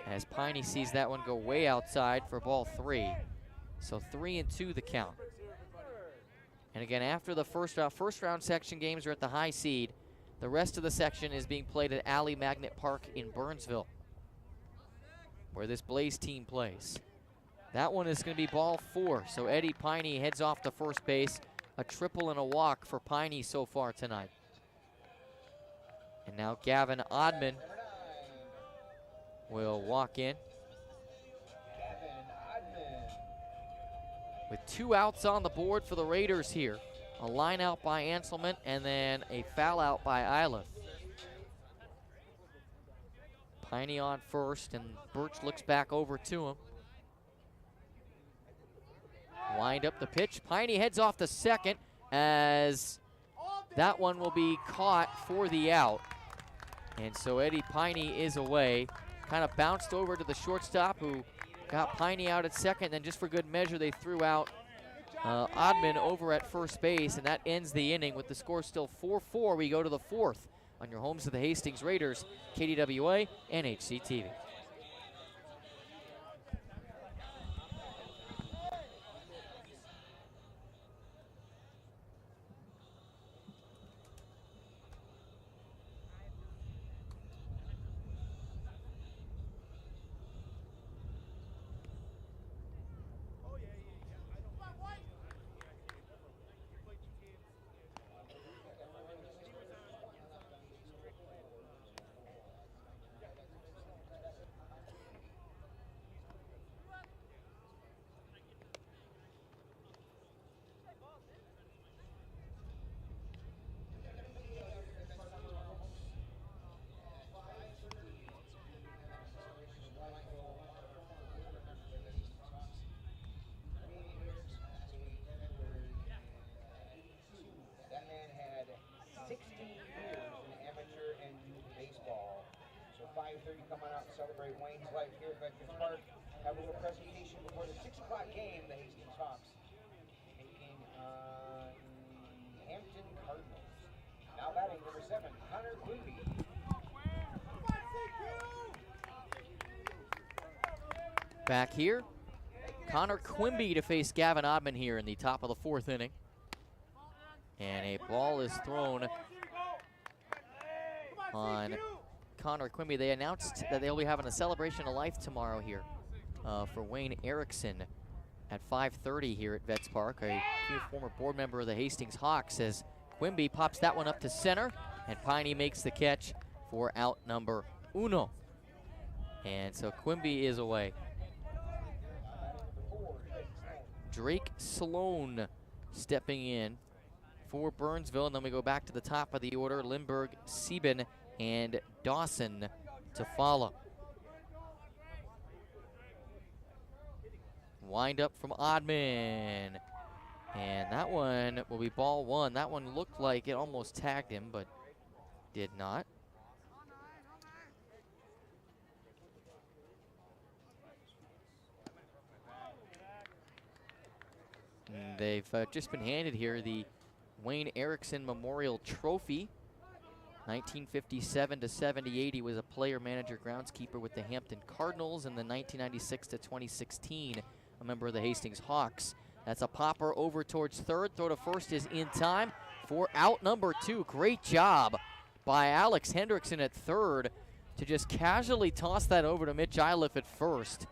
Speaker 3: as Piney sees that one go way outside for ball 3. So 3-2 the count. And again, after the first round section games are at the high seed, the rest of the section is being played at Alley Magnet Park in Burnsville, where this Blaze team plays. That one is going to be ball 4, so Eddie Piney heads off to first base. A triple and a walk for Piney so far tonight. And now Gavin Oddman will walk in.
Speaker 4: Gavin Oddman.
Speaker 3: with 2 outs on the board for the Raiders here. A line out by Anselman and then a foul out by Iliff. Piney on first, and Birch looks back over to him. Wind up the pitch. Piney heads off the second as that one will be caught for the out. And so Eddie Piney is away. Kind of bounced over to the shortstop who got Piney out at second. Then just for good measure, they threw out Oddman over at first base, and that ends the inning with the score still 4-4. We go to the 4th on your homes of the Hastings Raiders, KDWA and HCTV.
Speaker 4: That man had 16 years in amateur and youth baseball. So 5:30 coming out and celebrate Wayne's life here at Veterans Park. Have a little presentation before the 6 o'clock game, the Hastings Hawks taking on Hampton Cardinals. Now batting number 7, Connor Quimby.
Speaker 3: Back here, Connor Quimby to face Gavin Oddman here in the top of the 4th inning. And a ball is thrown on Connor Quimby. They announced that they'll be having a celebration of life tomorrow here for Wayne Erickson at 5:30 here at Vets Park. A former board member of the Hastings Hawks as Quimby pops that one up to center, and Piney makes the catch for out number 1. And so Quimby is away. Drake Sloan stepping in for Burnsville, and then we go back to the top of the order. Lindbergh, Sieben, and Dawson to follow. Wind up from Oddman, and that one will be ball 1. That one looked like it almost tagged him, but did not. And they've just been handed here the Wayne Erickson Memorial Trophy. 1957 to 78, he was a player, manager, groundskeeper with the Hampton Cardinals, and then 1996 to 2016, a member of the Hastings Hawks. That's a popper over towards third. Throw to first is in time for out number 2. Great job by Alex Hendrickson at third to just casually toss that over to Mitch Iliff at first,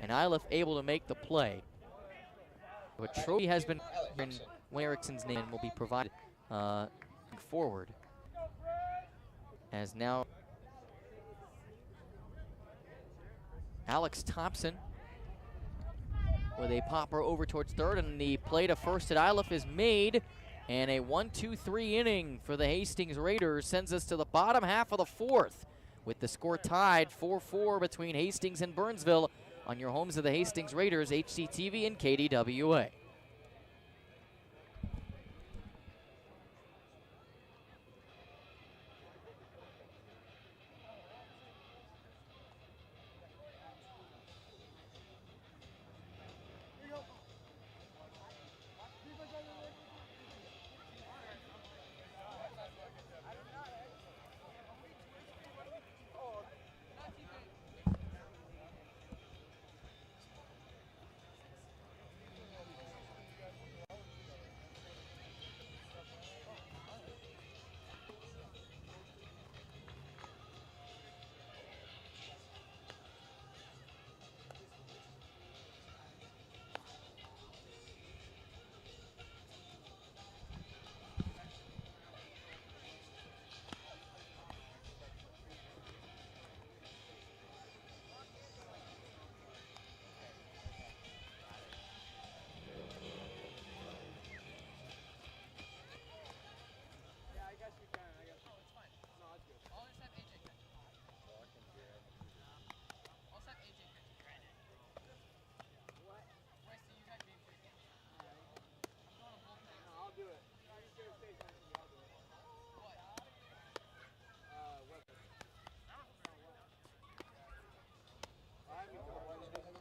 Speaker 3: and Iliff able to make the play. A trophy has been in Wayne Erickson's name and will be provided forward. As now Alex Thompson with a popper over towards third, and the play to first at Iliff is made, and a 1-2-3 inning for the Hastings Raiders sends us to the bottom half of the 4th with the score tied 4-4 between Hastings and Burnsville on your homes of the Hastings Raiders, HCTV and KDWA.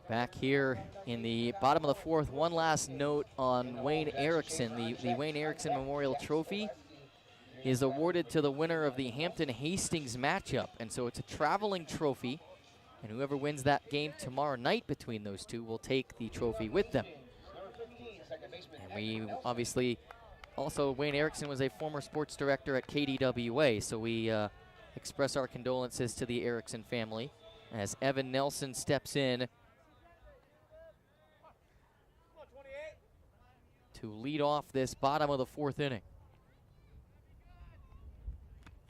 Speaker 3: Back here in the bottom of the fourth, one last note on Wayne Erickson. The Wayne Erickson Memorial Trophy is awarded to the winner of the Hampton-Hastings matchup. And so it's a traveling trophy, and whoever wins that game tomorrow night between those two will take the trophy with them. And we obviously, also Wayne Erickson was a former sports director at KDWA, so we express our condolences to the Erickson family as Evan Nelson steps in to lead off this bottom of the fourth inning.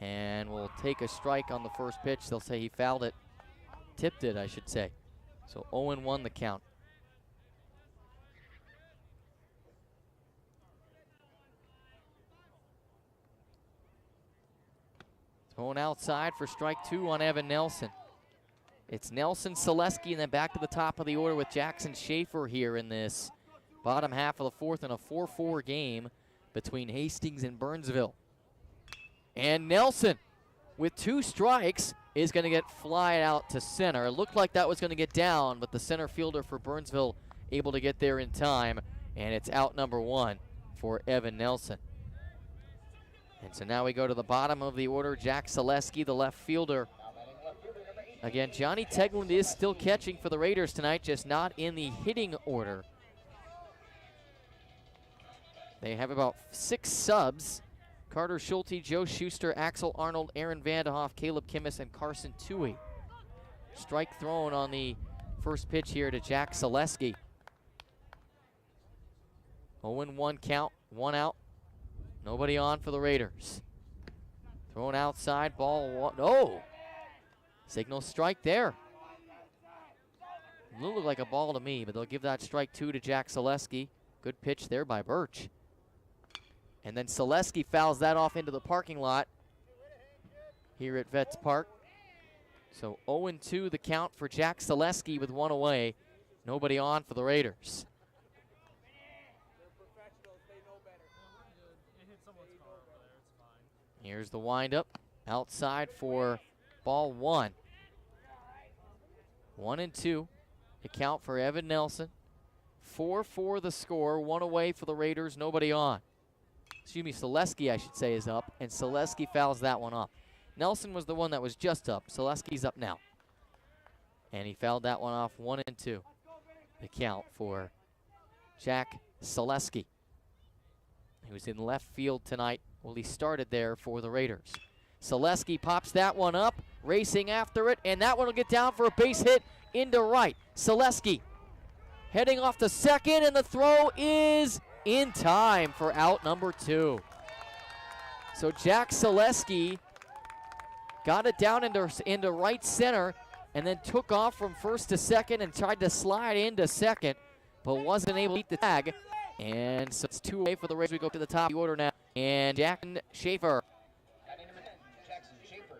Speaker 3: And we'll take a strike on the first pitch. They'll say he fouled it. Tipped it, I should say. So 0-1 the count. Thrown outside for strike two on Evan Nelson. It's Nelson, Selesky, and then back to the top of the order with Jackson Schaefer here in this bottom half of the fourth in a 4-4 game between Hastings and Burnsville. And Nelson, with two strikes, is going to get flied out to center. It looked like that was going to get down, but the center fielder for Burnsville able to get there in time, and it's out number one for Evan Nelson. And so now we go to the bottom of the order. Jack Selesky, the left fielder. Again, Johnny Tegland is still catching for the Raiders tonight, just not in the hitting order. They have about 6 subs. Carter Schulte, Joe Schuster, Axel Arnold, Aaron Vandehoff, Caleb Kimmis, and Carson Tui. Strike thrown on the first pitch here to Jack Selesky. 0-1 count, 1 out. Nobody on for the Raiders. Thrown outside, ball one. Oh! Signal strike there. Looked like a ball to me, but they'll give that strike two to Jack Selesky. Good pitch there by Birch. And then Selesky fouls that off into the parking lot here at Vets Park. So 0-2 the count for Jack Selesky with 1 away. Nobody on for the Raiders. Here's the windup. Outside for ball one. 1-2. The count for Evan Nelson. 4-4 the score. 1 away for the Raiders. Nobody on. Excuse me, Selesky, I should say, is up, and Selesky fouls that one off. Nelson was the one that was just up. Selesky's up now. And he fouled that one off. 1-2. The count for Jack Selesky, who's in left field tonight. Well, he started there for the Raiders. Selesky pops that one up, racing after it, and that one will get down for a base hit into right. Selesky heading off to second, and the throw is in time for out number 2. So Jack Selesky got it down into right center and then took off from first to second and tried to slide into second, but wasn't able to beat the tag. And so it's 2 away for the Raiders. We go to the top of the order now. And Jackson Schaefer.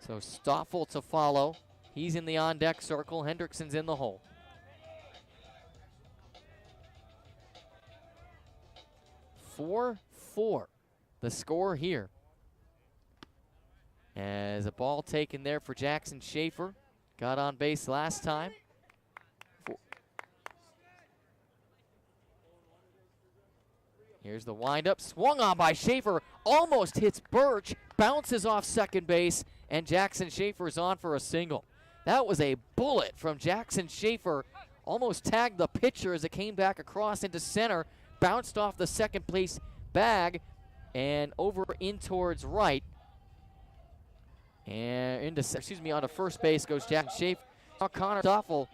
Speaker 3: So Stoffel to follow. He's in the on-deck circle. Hendrickson's in the hole. Four, the score here. As a ball taken there for Jackson Schaefer. Got on base last time. Here's the windup. Swung on by Schaefer. Almost hits Birch. Bounces off second base. And Jackson Schaefer is on for a single. That was a bullet from Jackson Schaefer. Almost tagged the pitcher as it came back across into center. Bounced off the second place bag and over in towards right. And into, onto first base goes Jackson Schaefer. Now Connor Stoffel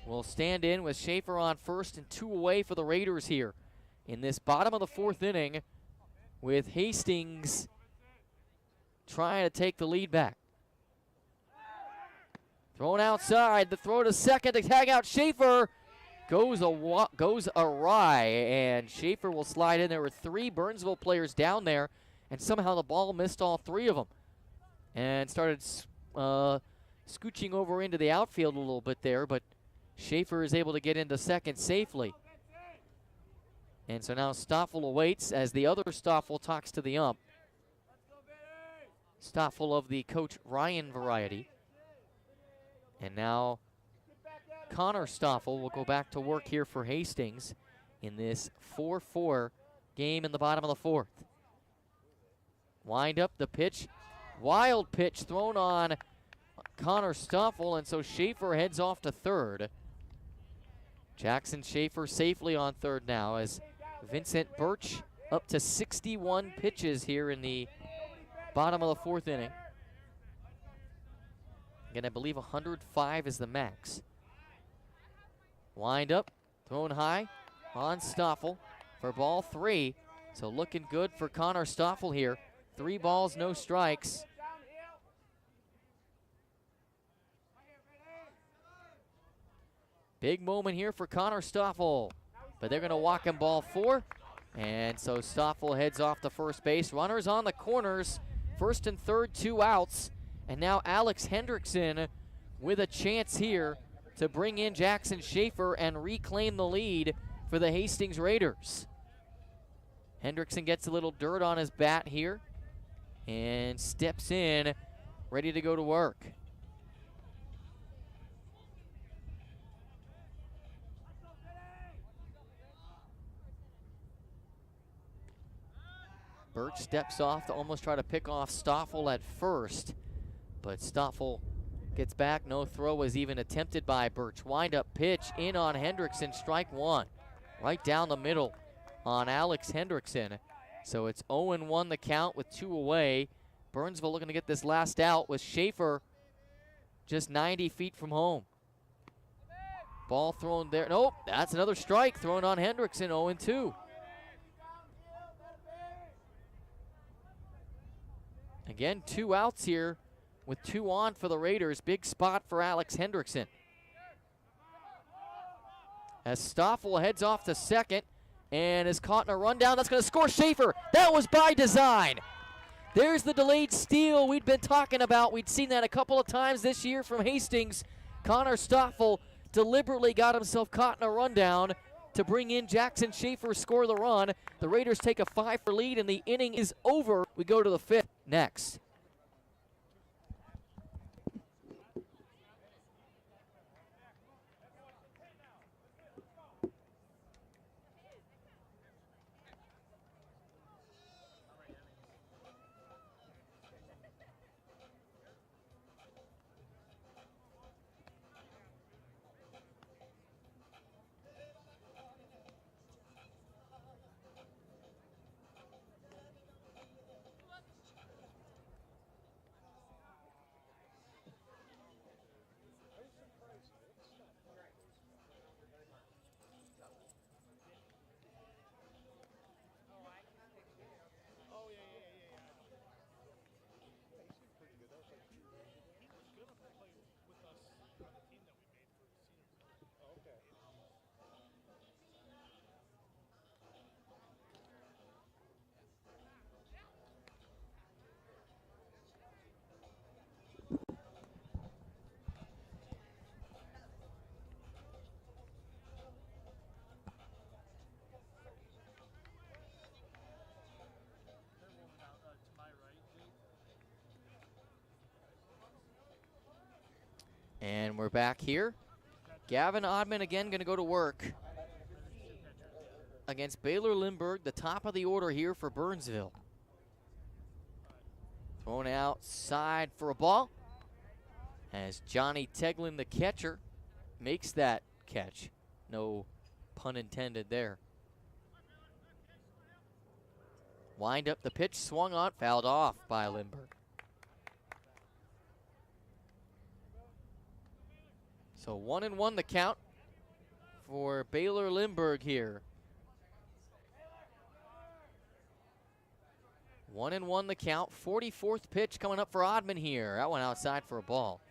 Speaker 3: will stand in with Schaefer on first and 2 away for the Raiders here in this bottom of the fourth inning, with Hastings trying to take the lead back. Thrown outside, the throw to second to tag out Schaefer. Goes awry, and Schaefer will slide in. There were 3 Burnsville players down there, and somehow the ball missed all 3 of them and started scooching over into the outfield a little bit there, but Schaefer is able to get into second safely. And so now Stoffel awaits as the other Stoffel talks to the ump. Stoffel of the Coach Ryan variety. And now Connor Stoffel will go back to work here for Hastings in this 4-4 game in the bottom of the fourth. Wind up the pitch. Wild pitch thrown on Connor Stoffel, and so Schaefer heads off to third. Jackson Schaefer safely on third now as Vincent Birch up to 61 pitches here in the bottom of the fourth inning. Again, I believe 105 is the max. Wind up, thrown high on Stoffel for ball 3. So looking good for Connor Stoffel here. 3 balls, no strikes. Big moment here for Connor Stoffel, but they're going to walk him ball 4. And so Stoffel heads off to first base. Runners on the corners, first and third, 2 outs. And now Alex Hendrickson with a chance here to bring in Jackson Schaefer and reclaim the lead for the Hastings Raiders. Hendrickson gets a little dirt on his bat here and steps in, ready to go to work. Birch steps off to almost try to pick off Stoffel at first, but Stoffel gets back. No throw was even attempted by Birch. Wind up pitch in on Hendrickson, strike 1. Right down the middle on Alex Hendrickson. So it's 0-1 the count with 2 away. Burnsville looking to get this last out with Schaefer just 90 feet from home. Ball thrown there. Nope, that's another strike thrown on Hendrickson, 0-2. Again, 2 outs here with 2 on for the Raiders. Big spot for Alex Hendrickson. As Stoffel heads off to second and is caught in a rundown. That's going to score Schaefer. That was by design. There's the delayed steal we'd been talking about. We'd seen that a couple of times this year from Hastings. Connor Stoffel deliberately got himself caught in a rundown to bring in Jackson Schaefer, score the run. The Raiders take a 5-4 lead, and the inning is over. We go to the 5th next. And we're back here. Gavin Oddman again going to go to work against Baylor Lindbergh, the top of the order here for Burnsville. Thrown outside for a ball as Johnny Teglin, the catcher, makes that catch. No pun intended there. Wind up the pitch, swung on, fouled off by Lindbergh. So 1-1 the count for Baylor Lindbergh here. 1-1 the count. 44th pitch coming up for Oddman here. That went outside for a ball.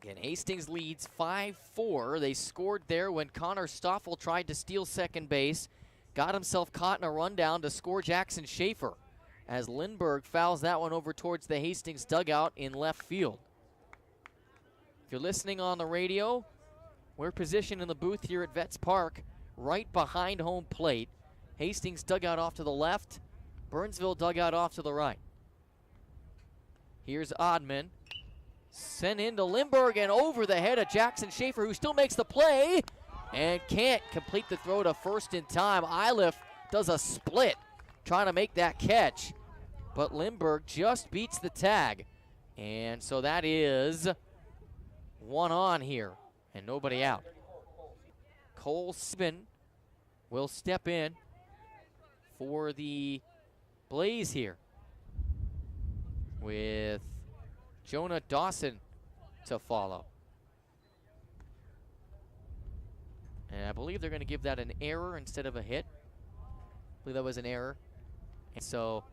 Speaker 3: Again, Hastings leads 5-4. They scored there when Connor Stoffel tried to steal second base. Got himself caught in a rundown to score Jackson Schaefer as Lindbergh fouls that one over towards the Hastings dugout in left field. If you're listening on the radio, we're positioned in the booth here at Vets Park, right behind home plate. Hastings dugout off to the left, Burnsville dugout off to the right. Here's Oddman. Sent into Lindbergh and over the head of Jackson Schaefer, who still makes the play and can't complete the throw to first in time. Iliff does a split trying to make that catch, but Lindbergh just beats the tag. And so that is one on here and nobody out. Cole Sieben will step in for the Blaze here with Jonah Dawson to follow. And I believe they're going to give that an error instead of a hit. I believe that was an error. And so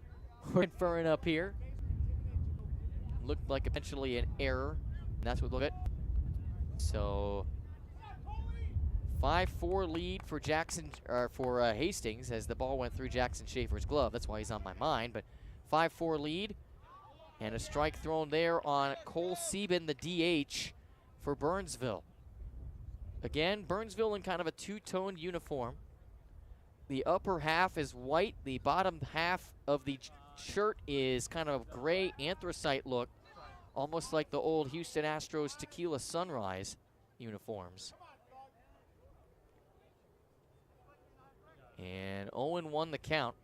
Speaker 3: we're inferring up here. Looked like potentially an error. And that's what we look at. So 5-4 lead for Hastings as the ball went through Jackson Schaefer's glove. That's why he's on my mind. But 5-4 lead. And a strike thrown there on Cole Sieben, the DH for Burnsville. Again, Burnsville in kind of a two-toned uniform. The upper half is white. The bottom half of the shirt is kind of gray anthracite look, almost like the old Houston Astros Tequila Sunrise uniforms. And 0-1 the count.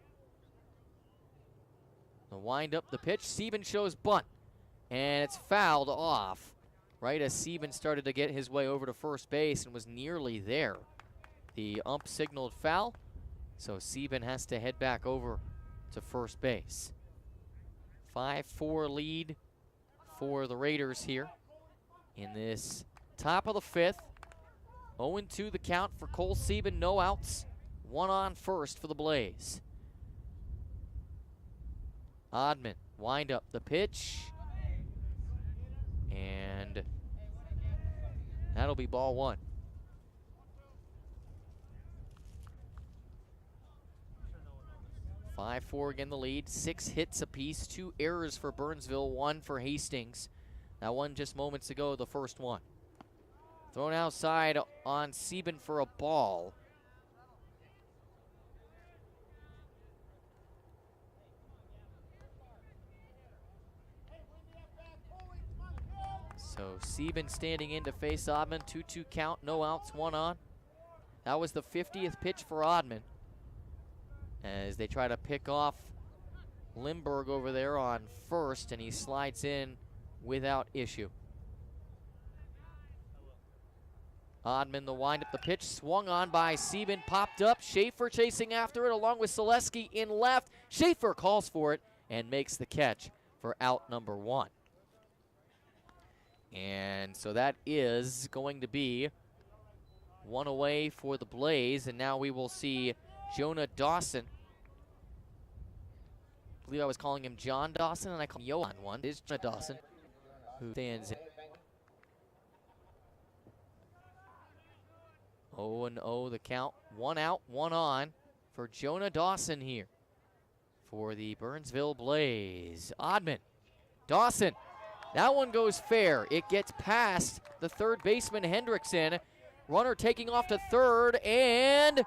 Speaker 3: The wind up the pitch. Sieben shows bunt. And it's fouled off right as Sieben started to get his way over to first base and was nearly there. The ump signaled foul, so Sieben has to head back over to first base. 5-4 lead for the Raiders here in this top of the fifth. 0-2 the count for Cole Sieben, no outs. One on first for the Blaze. Oddman, wind up the pitch. And that'll be ball one. 5-4 again the lead. 6 hits apiece, 2 errors for Burnsville, 1 for Hastings. That one just moments ago, the first one. Thrown outside on Sieben for a ball. So Sieben standing in to face Oddman. 2-2 count, no outs, 1 on. That was the 50th pitch for Oddman as they try to pick off Lindbergh over there on first, and he slides in without issue. Oddman, the wind up the pitch, swung on by Sieben, popped up. Schaefer chasing after it along with Selesky in left. Schaefer calls for it and makes the catch for out number 1. And so that is going to be 1 away for the Blaze, and now we will see Jonah Dawson. I believe I was calling him John Dawson, and I call him Johan one. It is Jonah Dawson who stands in. 0-0 the count. 1 out, 1 on for Jonah Dawson here for the Burnsville Blaze. Oddman, Dawson. That one goes fair. It gets past the third baseman, Hendrickson. Runner taking off to third, and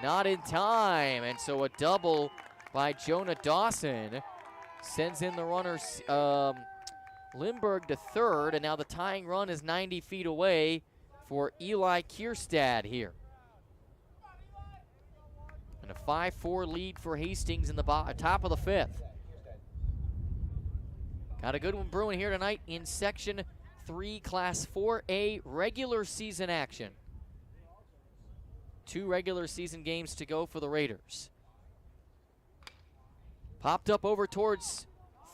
Speaker 3: not in time. And so a double by Jonah Dawson sends in the runner Lindbergh to third, and now the tying run is 90 feet away for Eli Kierstad here. And a 5-4 lead for Hastings in the top of the fifth. Got a good one brewing here tonight in Section 3, Class 4A regular season action. 2 regular season games to go for the Raiders. Popped up over towards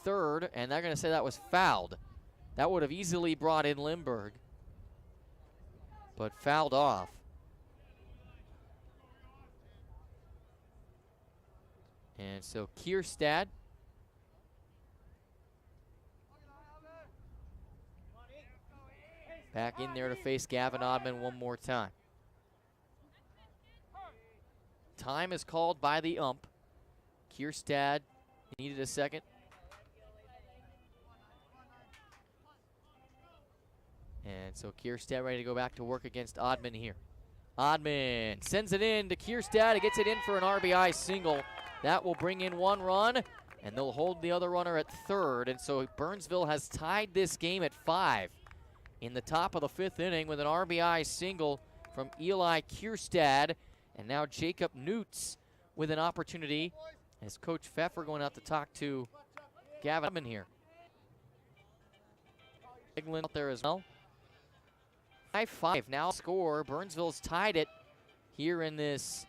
Speaker 3: third, and they're going to say that was fouled. That would have easily brought in Lindbergh, but fouled off. And so Kierstad back in there to face Gavin Oddman one more time. Time is called by the ump. Kierstad needed a second. And so Kierstad ready to go back to work against Oddman here. Oddman sends it in to Kierstad. He gets it in for an RBI single. That will bring in 1 run. and they'll hold the other runner at third, and so Burnsville has tied this game at 5 in the top of the 5th inning with an RBI single from Eli Kierstad, and now Jacob Newts with an opportunity as Coach Pfeffer going out to talk to Gavin Odman here. Egland out there as well. 5-5 now score. Burnsville's tied it here in this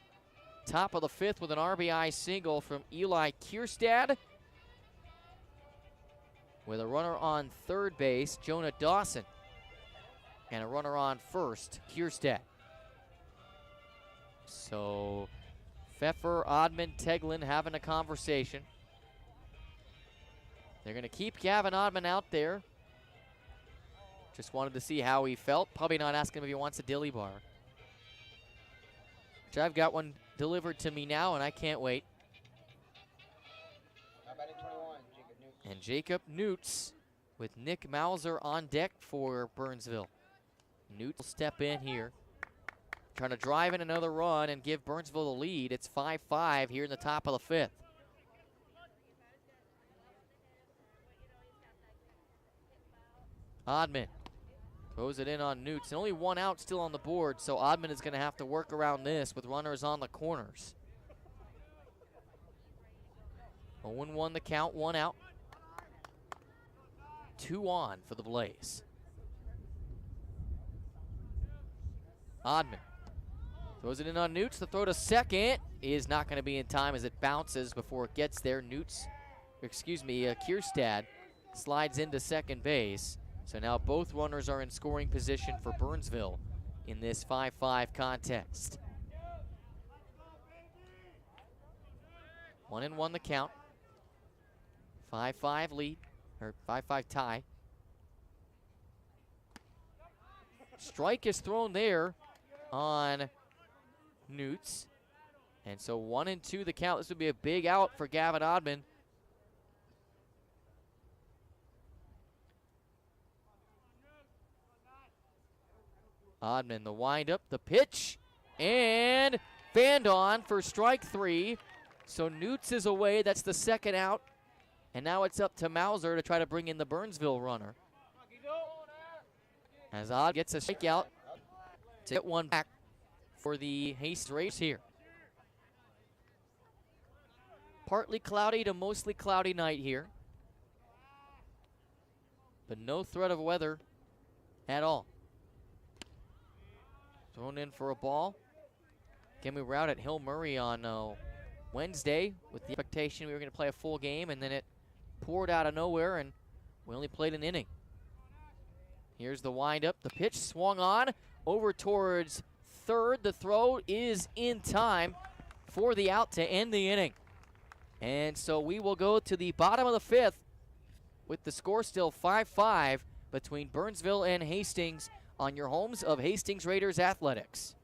Speaker 3: top of the 5th with an RBI single from Eli Kierstad. With a runner on third base, Jonah Dawson. And a runner on first, Kierstad. So Pfeffer, Odman, Teglin having a conversation. They're going to keep Gavin Odman out there. Just wanted to see how he felt. Probably not asking him if he wants a dilly bar. Which I've got one delivered to me now, and I can't wait.
Speaker 4: How about in 21, Jacob Newts?
Speaker 3: And Jacob Newts with Nick Mauser on deck for Burnsville. Newts will step in here. Trying to drive in another run and give Burnsville the lead. It's 5-5 here in the top of the 5th. Odman throws it in on Newts. And only one out still on the board, so Odman is going to have to work around this with runners on the corners. 0-1 the count, 1 out. 2 on for the Blaze. Odman throws it in on Newts. The throw to second is not going to be in time as it bounces before it gets there. Kierstad slides into second base. So now both runners are in scoring position for Burnsville in this 5-5 contest. 1-1 the count. 5-5 lead, or 5-5 tie. Strike is thrown there on Newts. And so 1-2 the count. This would be a big out for Gavin Odman. Odman, the windup, the pitch, and fanned on for strike 3. So Newts is away. That's the second out. And now it's up to Mauser to try to bring in the Burnsville runner. As Odd gets a strikeout to get one back for the Hastings race here. Partly cloudy to mostly cloudy night here. But no threat of weather at all. Thrown in for a ball. Again, we were out at Hill Murray on Wednesday with the expectation we were going to play a full game, and then it poured out of nowhere, and we only played an inning. Here's the windup. The pitch swung on over towards third. The throw is in time for the out to end the inning. And so we will go to the bottom of the 5th with the score still 5-5 between Burnsville and Hastings on your homes of Hastings Raiders Athletics.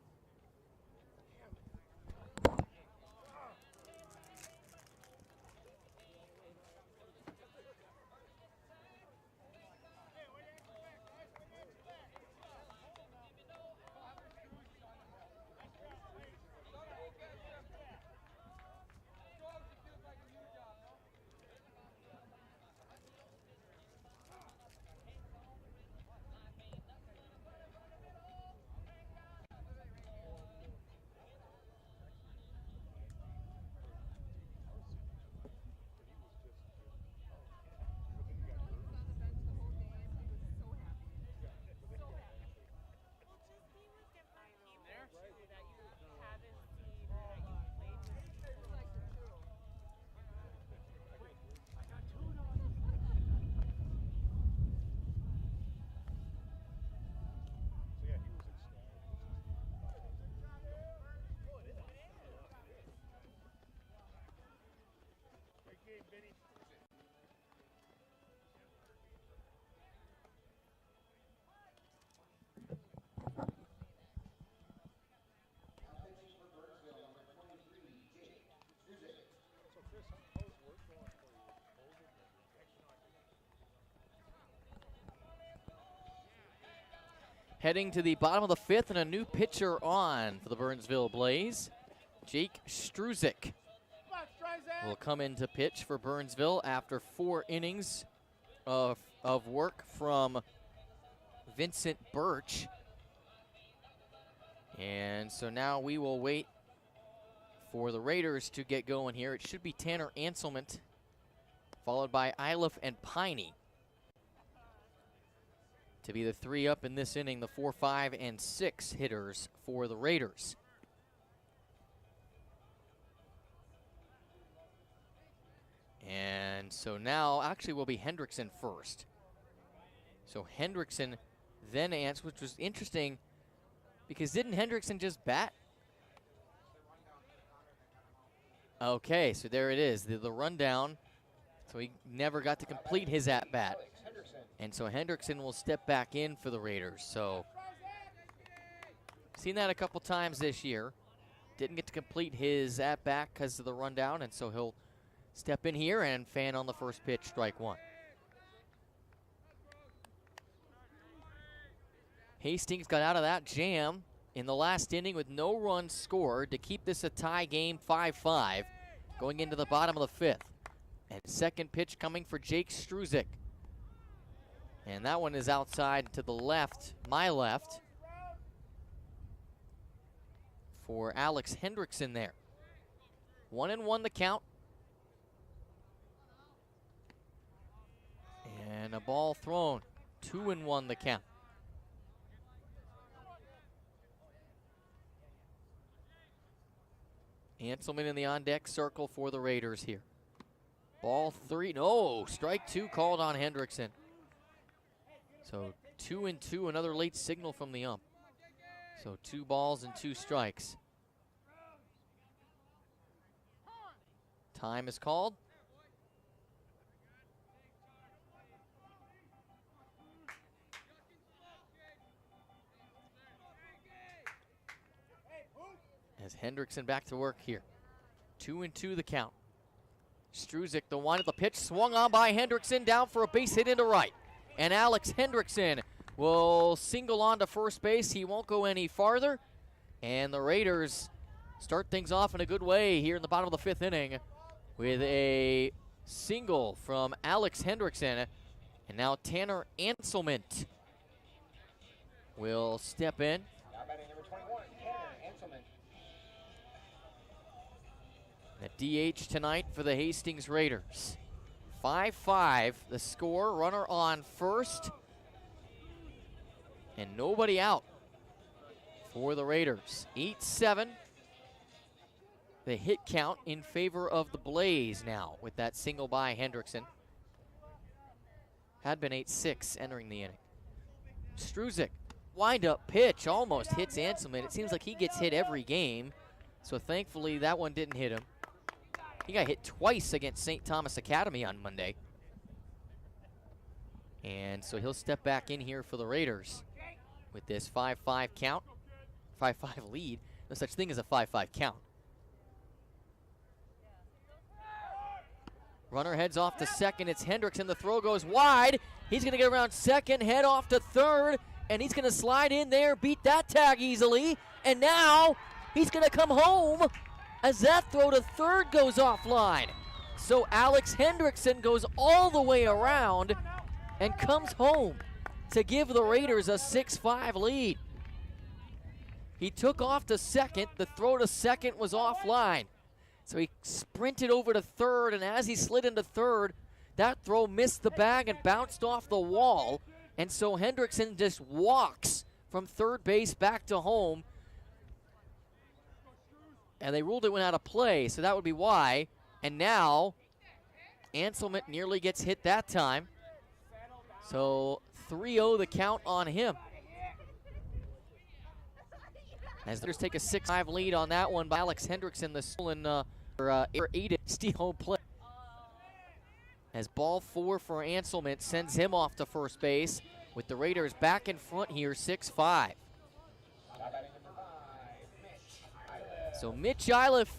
Speaker 3: Heading to the bottom of the 5th, and a new pitcher on for the Burnsville Blaze, Jake Struzik. will come into pitch for Burnsville after 4 innings of work from Vincent Birch. And so now we will wait for the Raiders to get going here. It should be Tanner Anselment, followed by Iliff and Piney, to be the 3 up in this inning, the 4, 5, and 6 hitters for the Raiders. And so now, actually, will be Hendrickson first. So Hendrickson, then Ants, which was interesting because didn't Hendrickson just bat? Okay, so there it is, the rundown. So he never got to complete his at-bat. And so Hendrickson will step back in for the Raiders. So seen that a couple times this year. Didn't get to complete his at-bat because of the rundown, and so he'll step in here and fan on the first pitch, strike 1. Hastings got out of that jam in the last inning with no runs scored to keep this a tie game, 5-5, going into the bottom of the 5th. And second pitch coming for Jake Struzik. And that one is outside to the left, my left, for Alex Hendrickson there. 1-1 the count. And a ball thrown. 2-1 the count. Anselman in the on-deck circle for the Raiders here. Ball 3, no, strike 2 called on Hendrickson. So 2-2, another late signal from the ump. So 2 balls and 2 strikes. Time is called. As Hendrickson back to work here. 2-2 the count. Struzik, the one at the pitch, swung on by Hendrickson, down for a base hit into right. And Alex Hendrickson will single on to first base. He won't go any farther. And the Raiders start things off in a good way here in the bottom of the 5th inning with a single from Alex Hendrickson. And now Tanner Anselment will step in.
Speaker 4: Now batting number 21, Tanner Anselment.
Speaker 3: The DH tonight for the Hastings Raiders. 5-5 the score, runner on first. And nobody out for the Raiders. 8-7 the hit count in favor of the Blaze now with that single by Hendrickson. Had been 8-6 entering the inning. Struzik, wind-up pitch, almost hits Anselman. It seems like he gets hit every game, so thankfully that one didn't hit him. He got hit twice against St. Thomas Academy on Monday. And so he'll step back in here for the Raiders with this 5-5 count. 5-5 lead. No such thing as a 5-5 count. Runner heads off to second. It's Hendrickson. The throw goes wide. He's going to get around second, head off to third, and he's going to slide in there, beat that tag easily. And now he's going to come home as that throw to third goes offline. So Alex Hendrickson goes all the way around and comes home to give the Raiders a 6-5 lead. He took off to second. The throw to second was offline. So he sprinted over to third, and as he slid into third, that throw missed the bag and bounced off the wall. And so Hendrickson just walks from third base back to home. And they ruled it went out of play, so that would be why. And now Anselment nearly gets hit that time. So 3-0 the count on him. As the Raiders take a 6-5 lead on that one by Alex Hendrickson, the stolen aided steal home play. As ball 4 for Anselment sends him off to first base with the Raiders back in front here, 6-5. So Mitch Iliff,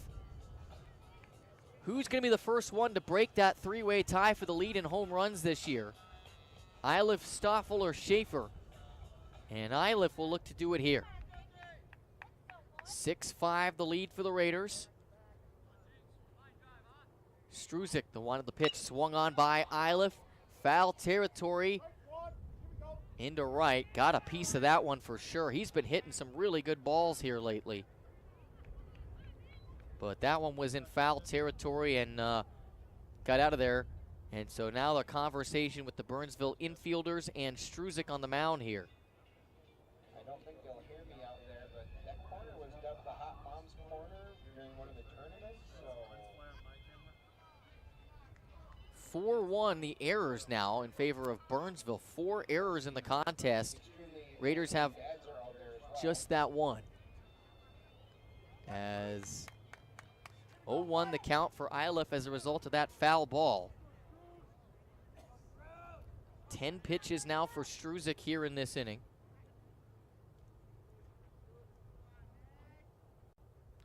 Speaker 3: who's going to be the first one to break that 3-way tie for the lead in home runs this year? Iliff, Stoffel, or Schaefer? And Iliff will look to do it here. 6-5 the lead for the Raiders. Struzik, the one of the pitch, swung on by Iliff. Foul territory into right. Got a piece of that one for sure. He's been hitting some really good balls here lately. But that one was in foul territory and got out of there. And so now the conversation with the Burnsville infielders and Struzik on the mound here.
Speaker 4: I don't think they'll hear me out there, but that corner was dubbed the Hot Mom's Corner during one of the tournaments, so...
Speaker 3: 4-1 the errors now in favor of Burnsville. 4 errors in the contest. Raiders have just that one. As 0-1 the count for Iliff as a result of that foul ball. 10 pitches now for Struzik here in this inning.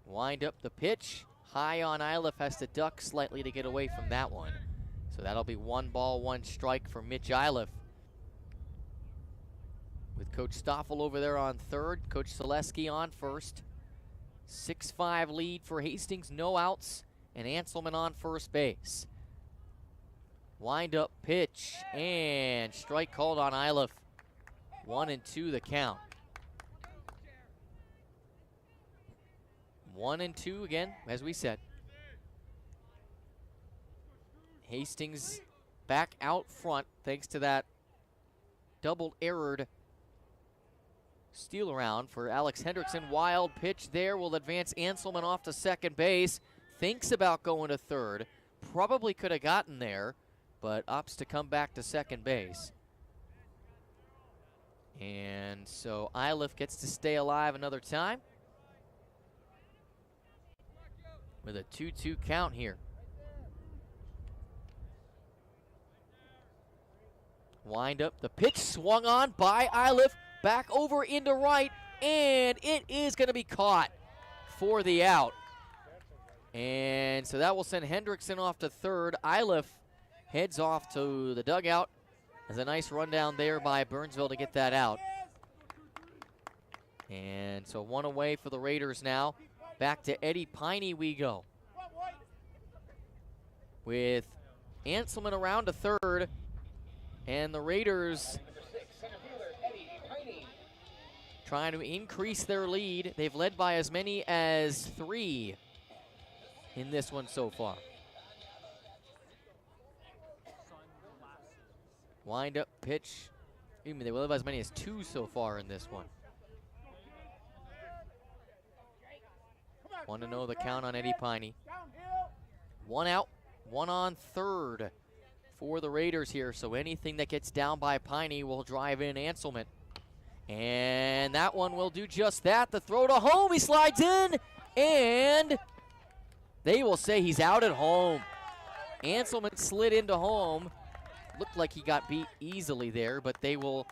Speaker 3: Wind up the pitch. High on Iliff, has to duck slightly to get away from that one. So that'll be 1 ball, 1 strike for Mitch Iliff. With Coach Stoffel over there on third, Coach Selesky on first. 6-5 lead for Hastings, no outs, and Anselman on first base. Wind up pitch, and strike called on Iliff. 1-2 the count. 1-2 again, as we said. Hastings back out front thanks to that double errored steal around for Alex Hendrickson. Wild pitch there will advance Anselman off to second base. Thinks about going to third. Probably could have gotten there, but opts to come back to second base. And so Iliff gets to stay alive another time with a 2-2 count here. Wind up the pitch, swung on by Iliff, back over into right, and it is going to be caught for the out. And so that will send Hendrickson off to third. Iliff heads off to the dugout. There's a nice rundown there by Burnsville to get that out. And so 1 away for the Raiders now. Back to Eddie Piney we go. With Anselman around to third. And the Raiders trying to increase their lead. They've led by as many as 3 in this one so far. Wind up pitch. They will have as many as 2 so far in this one. 1-0 the count on Eddie Piney. 1 out, 1 on third for the Raiders here. So anything that gets down by Piney will drive in Anselman. And that one will do just that. The throw to home, he slides in, and they will say he's out at home. Anselman slid into home. Looked like he got beat easily there, but they will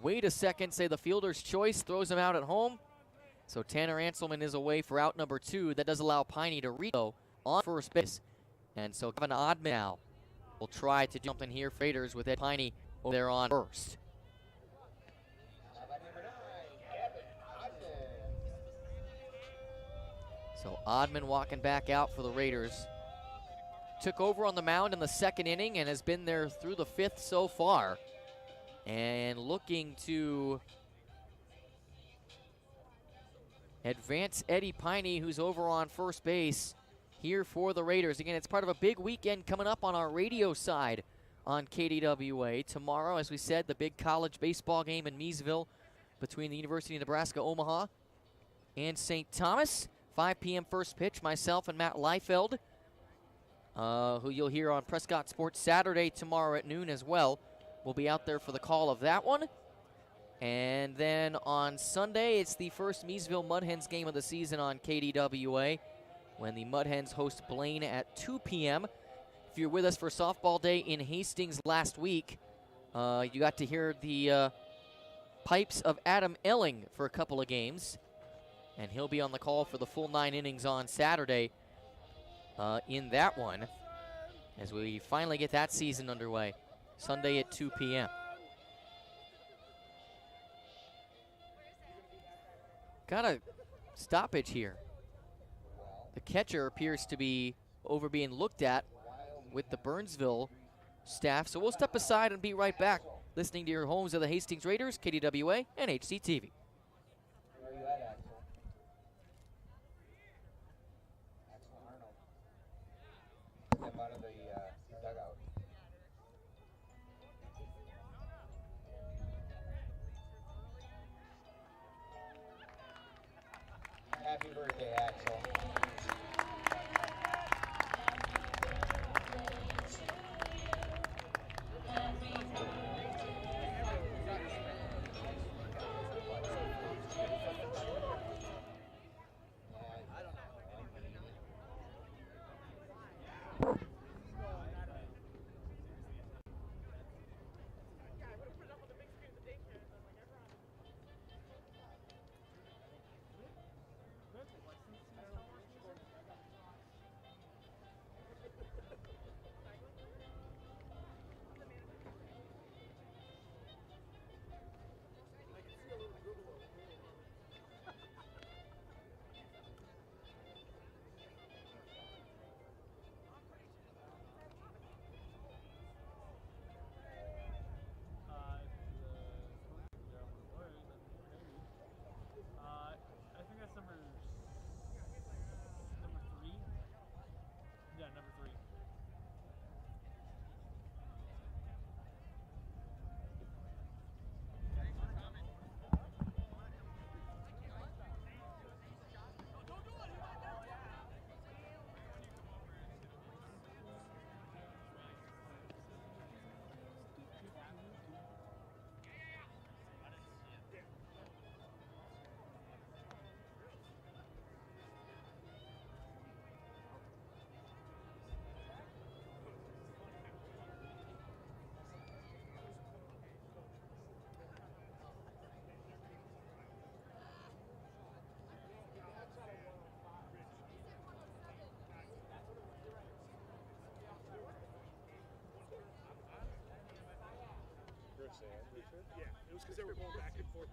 Speaker 3: wait a second, say the fielder's choice, throws him out at home. So Tanner Anselman is away for out number 2. That does allow Piney to reach on first base. And so Kevin Oddman now will try to do something here for Raiders with Ed Piney over there on first. So Oddman walking back out for the Raiders. Took over on the mound in the second inning and has been there through the 5th so far. And looking to advance Eddie Piney, who's over on first base here for the Raiders. Again, it's part of a big weekend coming up on our radio side on KDWA. Tomorrow, as we said, the big college baseball game in Meesville between the University of Nebraska-Omaha and St. Thomas. 5 p.m. first pitch, myself and Matt Liefeld, who you'll hear on Prescott Sports Saturday tomorrow at noon as well. We'll be out there for the call of that one. And then on Sunday, it's the first Meesville Mud Hens game of the season on KDWA when the Mud Hens host Blaine at 2 p.m. If you're with us for softball day in Hastings last week, you got to hear the pipes of Adam Elling for a couple of games. And he'll be on the call for the full 9 innings on Saturday in that one as we finally get that season underway. Sunday at 2 p.m. Got a stoppage here. The catcher appears to be being looked at with the Burnsville staff. So we'll step aside and be right back, listening to your homes of the Hastings Raiders, KDWA, and HCTV.
Speaker 4: Where are you at, Axel? Axel Arnold. Step out of the dugout. Happy birthday, Axel.
Speaker 5: Yeah, it was because they were going back and forth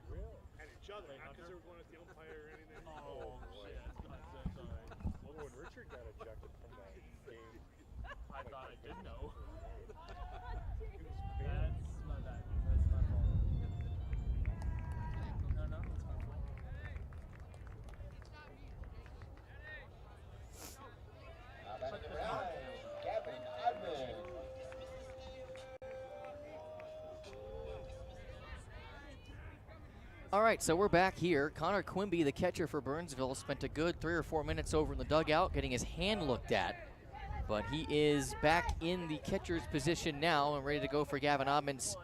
Speaker 5: at each other, not because they were going at the umpire or anything.
Speaker 6: Oh, shit. That's all right.
Speaker 7: Well, when Richard got ejected from that game,
Speaker 6: I thought I did know.
Speaker 7: he was
Speaker 6: That's my bad. That's my fault. No, no, it's my fault.
Speaker 4: Back to the right. Gavin Odman.
Speaker 3: All right, so we're back here. Connor Quimby, the catcher for Burnsville, spent a good 3 or 4 minutes over in the dugout getting his hand looked at. But he is back in the catcher's position now and ready to go for Gavin Odman's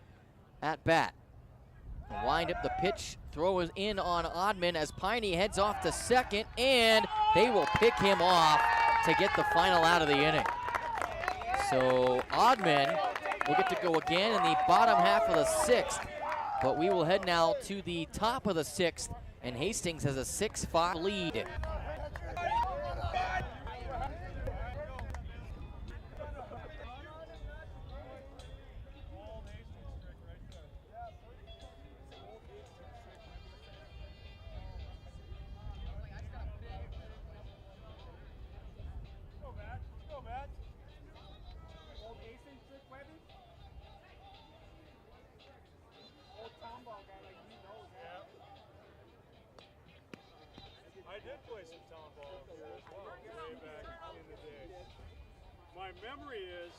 Speaker 3: at bat. Wind up the pitch, throw is in on Odman as Piney heads off to second, and they will pick him off to get the final out of the inning. So Odman will get to go again in the bottom half of the 6th. But we will head now to the top of the 6th, and Hastings has a 6-5 lead.
Speaker 5: I did play some town ball here as well, way back in the day. My memory is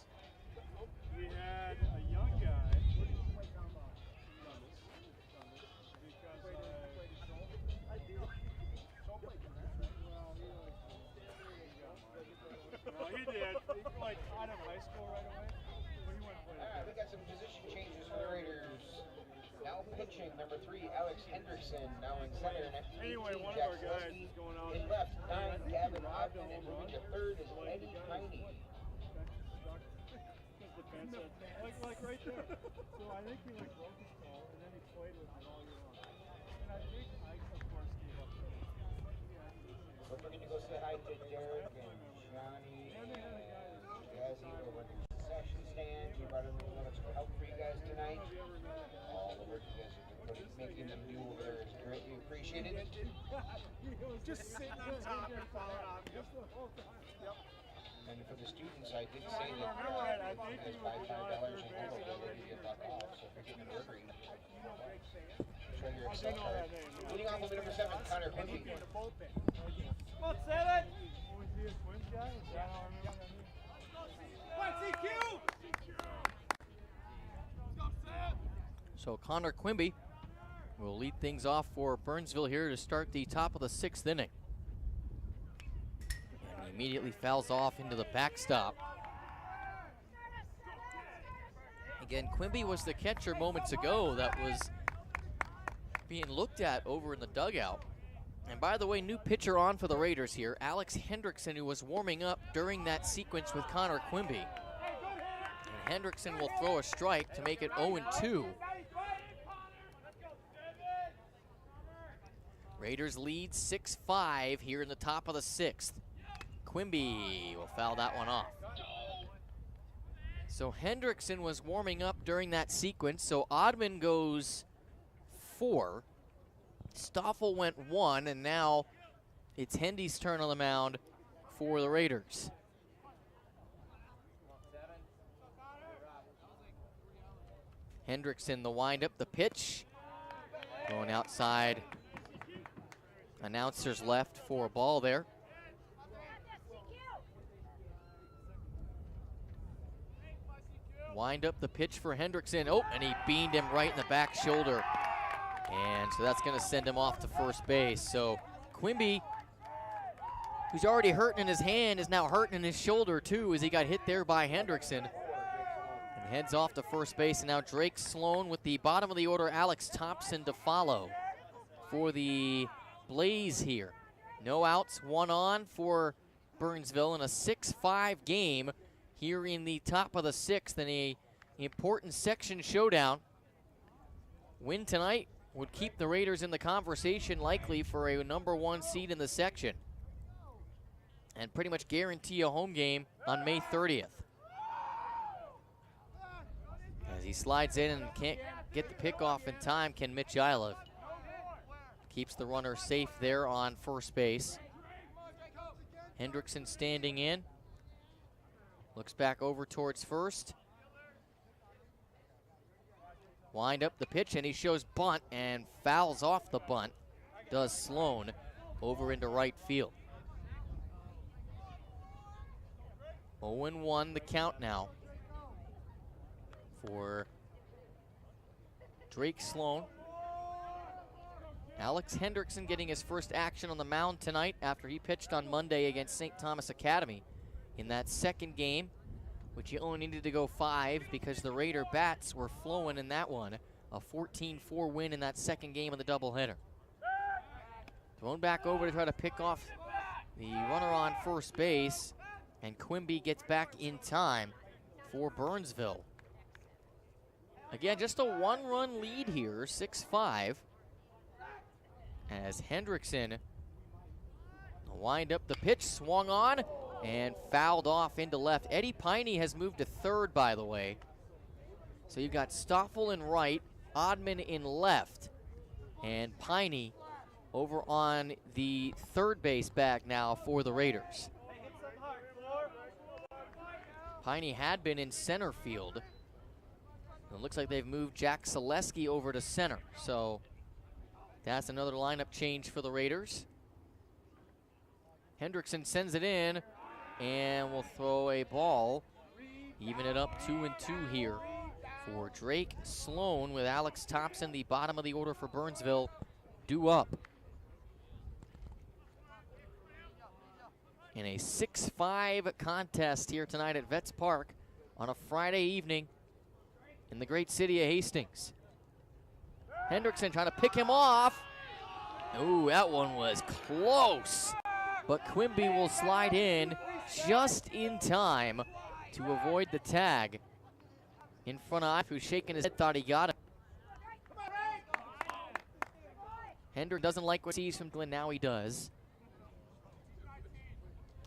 Speaker 5: we had a young guy. Well, he did. Like out of high school right away. But he went to play.
Speaker 4: All right, we got some position changes for the Raiders. Now pitching, number 3, Alex Hendrickson. Now in center, next to
Speaker 5: Anyway,
Speaker 4: 18,
Speaker 5: one of
Speaker 4: Jack
Speaker 5: our guys
Speaker 4: Selesky.
Speaker 5: is going out.
Speaker 4: In left, 9, Gavin Odman. And moving to third is Eddie Piney.
Speaker 5: Like right there. So I think he like broke his toe and then he played with it all year long. And I think I of course gave up.
Speaker 4: So we're going to go say hi to Derek and Johnny and Jazzy over at the concession stand. We brought in a little extra help for you guys tonight. All the work you guys have been making them do over there is greatly appreciated.
Speaker 5: Just sitting on top and falling off just the whole time. Yep.
Speaker 4: And for the students, I did say that it's $5 a month, they'll already get $1 off. So if you're getting a burger, you can show your Excel card. Leading off with number 7, Connor Quimby.
Speaker 3: So Connor Quimby will lead things off for Burnsville here to start the top of the 6th inning. And he immediately fouls off into the backstop. Again, Quimby was the catcher moments ago that was being looked at over in the dugout. And by the way, new pitcher on for the Raiders here, Alex Hendrickson, who was warming up during that sequence with Connor Quimby. And Hendrickson will throw a strike to make it 0-2. Raiders lead 6-5 here in the top of the 6th. Quimby will foul that one off. So Hendrickson was warming up during that sequence, so Oddman goes 4. Stoffel went 1, and now it's Hendy's turn on the mound for the Raiders. Hendrickson, the windup, the pitch. Going outside. Announcers left for a ball there. Wind up the pitch for Hendrickson. Oh, and he beamed him right in the back shoulder. And so that's going to send him off to first base. So Quimby, who's already hurting in his hand, is now hurting in his shoulder too as he got hit there by Hendrickson. And heads off to first base. And now Drake Sloan with the bottom of the order, Alex Thompson to follow for the Blaze here. No outs, 1 on for Burnsville in a 6-5 game here in the top of the 6th in a important section showdown. Win tonight would keep the Raiders in the conversation likely for a #1 seed in the section and pretty much guarantee a home game on May 30th. As he slides in and can't get the pick off in time, can Mitch Ilov. Keeps the runner safe there on first base. Hendrickson standing in. Looks back over towards first. Wind up the pitch, and he shows bunt and fouls off the bunt. Does Sloan over into right field. 0-1 the count now for Drake Sloan. Alex Hendrickson getting his first action on the mound tonight after he pitched on Monday against St. Thomas Academy in that second game, which he only needed to go 5 because the Raider bats were flowing in that one. A 14-4 win in that second game of the doubleheader. Thrown back over to try to pick off the runner on first base, and Quimby gets back in time for Burnsville. Again, just a 1-run lead here, 6-5. As Hendrickson wind up the pitch, swung on, and fouled off into left. Eddie Piney has moved to third, by the way. So you've got Stoffel in right, Oddman in left, and Piney over on the third base bag now for the Raiders. Piney had been in center field. It looks like they've moved Jack Selesky over to center. So that's another lineup change for the Raiders. Hendrickson sends it in and will throw a ball. Even it up 2-2 here for Drake Sloan with Alex Thompson, the bottom of the order for Burnsville, due up. In a 6-5 contest here tonight at Vets Park on a Friday evening in the great city of Hastings. Hendrickson trying to pick him off. Ooh, that one was close. But Quimby will slide in just in time to avoid the tag. In front of who's shaking his head, thought he got him. Hendrick doesn't like what he sees from Glenn, now he does.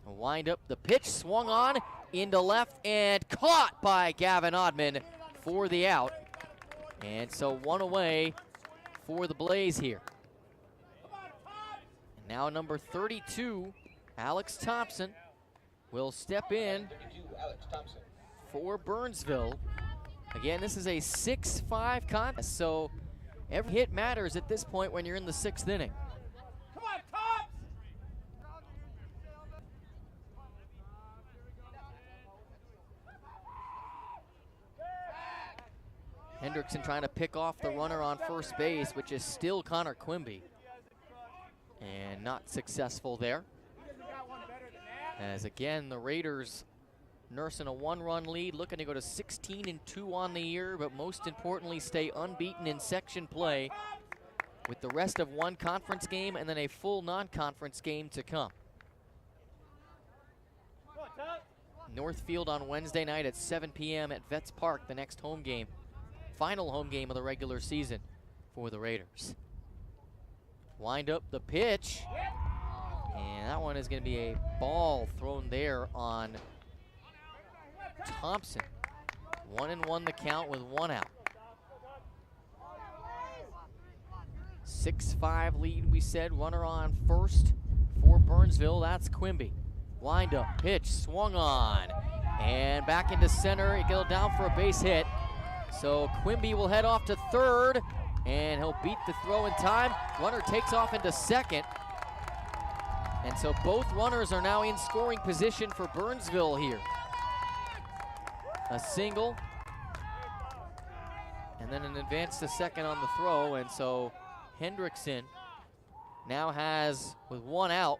Speaker 3: Wind up the pitch, swung on into left and caught by Gavin Oddman for the out. And so 1 away for the Blaze here. And now number 32, Alex Thompson, will step in
Speaker 4: 32, Alex Thompson.
Speaker 3: for Burnsville. Again, this is a 6-5 contest, so every hit matters at this point when you're in the 6th inning.
Speaker 1: Come on, Tops!
Speaker 3: Hendrickson trying to pick off the runner on first base, which is still Connor Quimby. And not successful there. As again, the Raiders nursing a 1-run lead, looking to go to 16-2 on the year, but most importantly, stay unbeaten in section play with the rest of one conference game and then a full non-conference game to come. Northfield on Wednesday night at 7 p.m. at Vets Park, the next home game. Final home game of the regular season for the Raiders. Wind up the pitch. And that one is going to be a ball thrown there on Thompson. 1-1 the count with 1 out. 6-5 lead, we said. Runner on first for Burnsville. That's Quimby. Wind up, pitch, swung on. And back into center. It goes down for a base hit. So Quimby will head off to third. And he'll beat the throw in time. Runner takes off into second. And so both runners are now in scoring position for Burnsville here. A single, and then an advance to second on the throw, and so Hendrickson now has, with 1 out,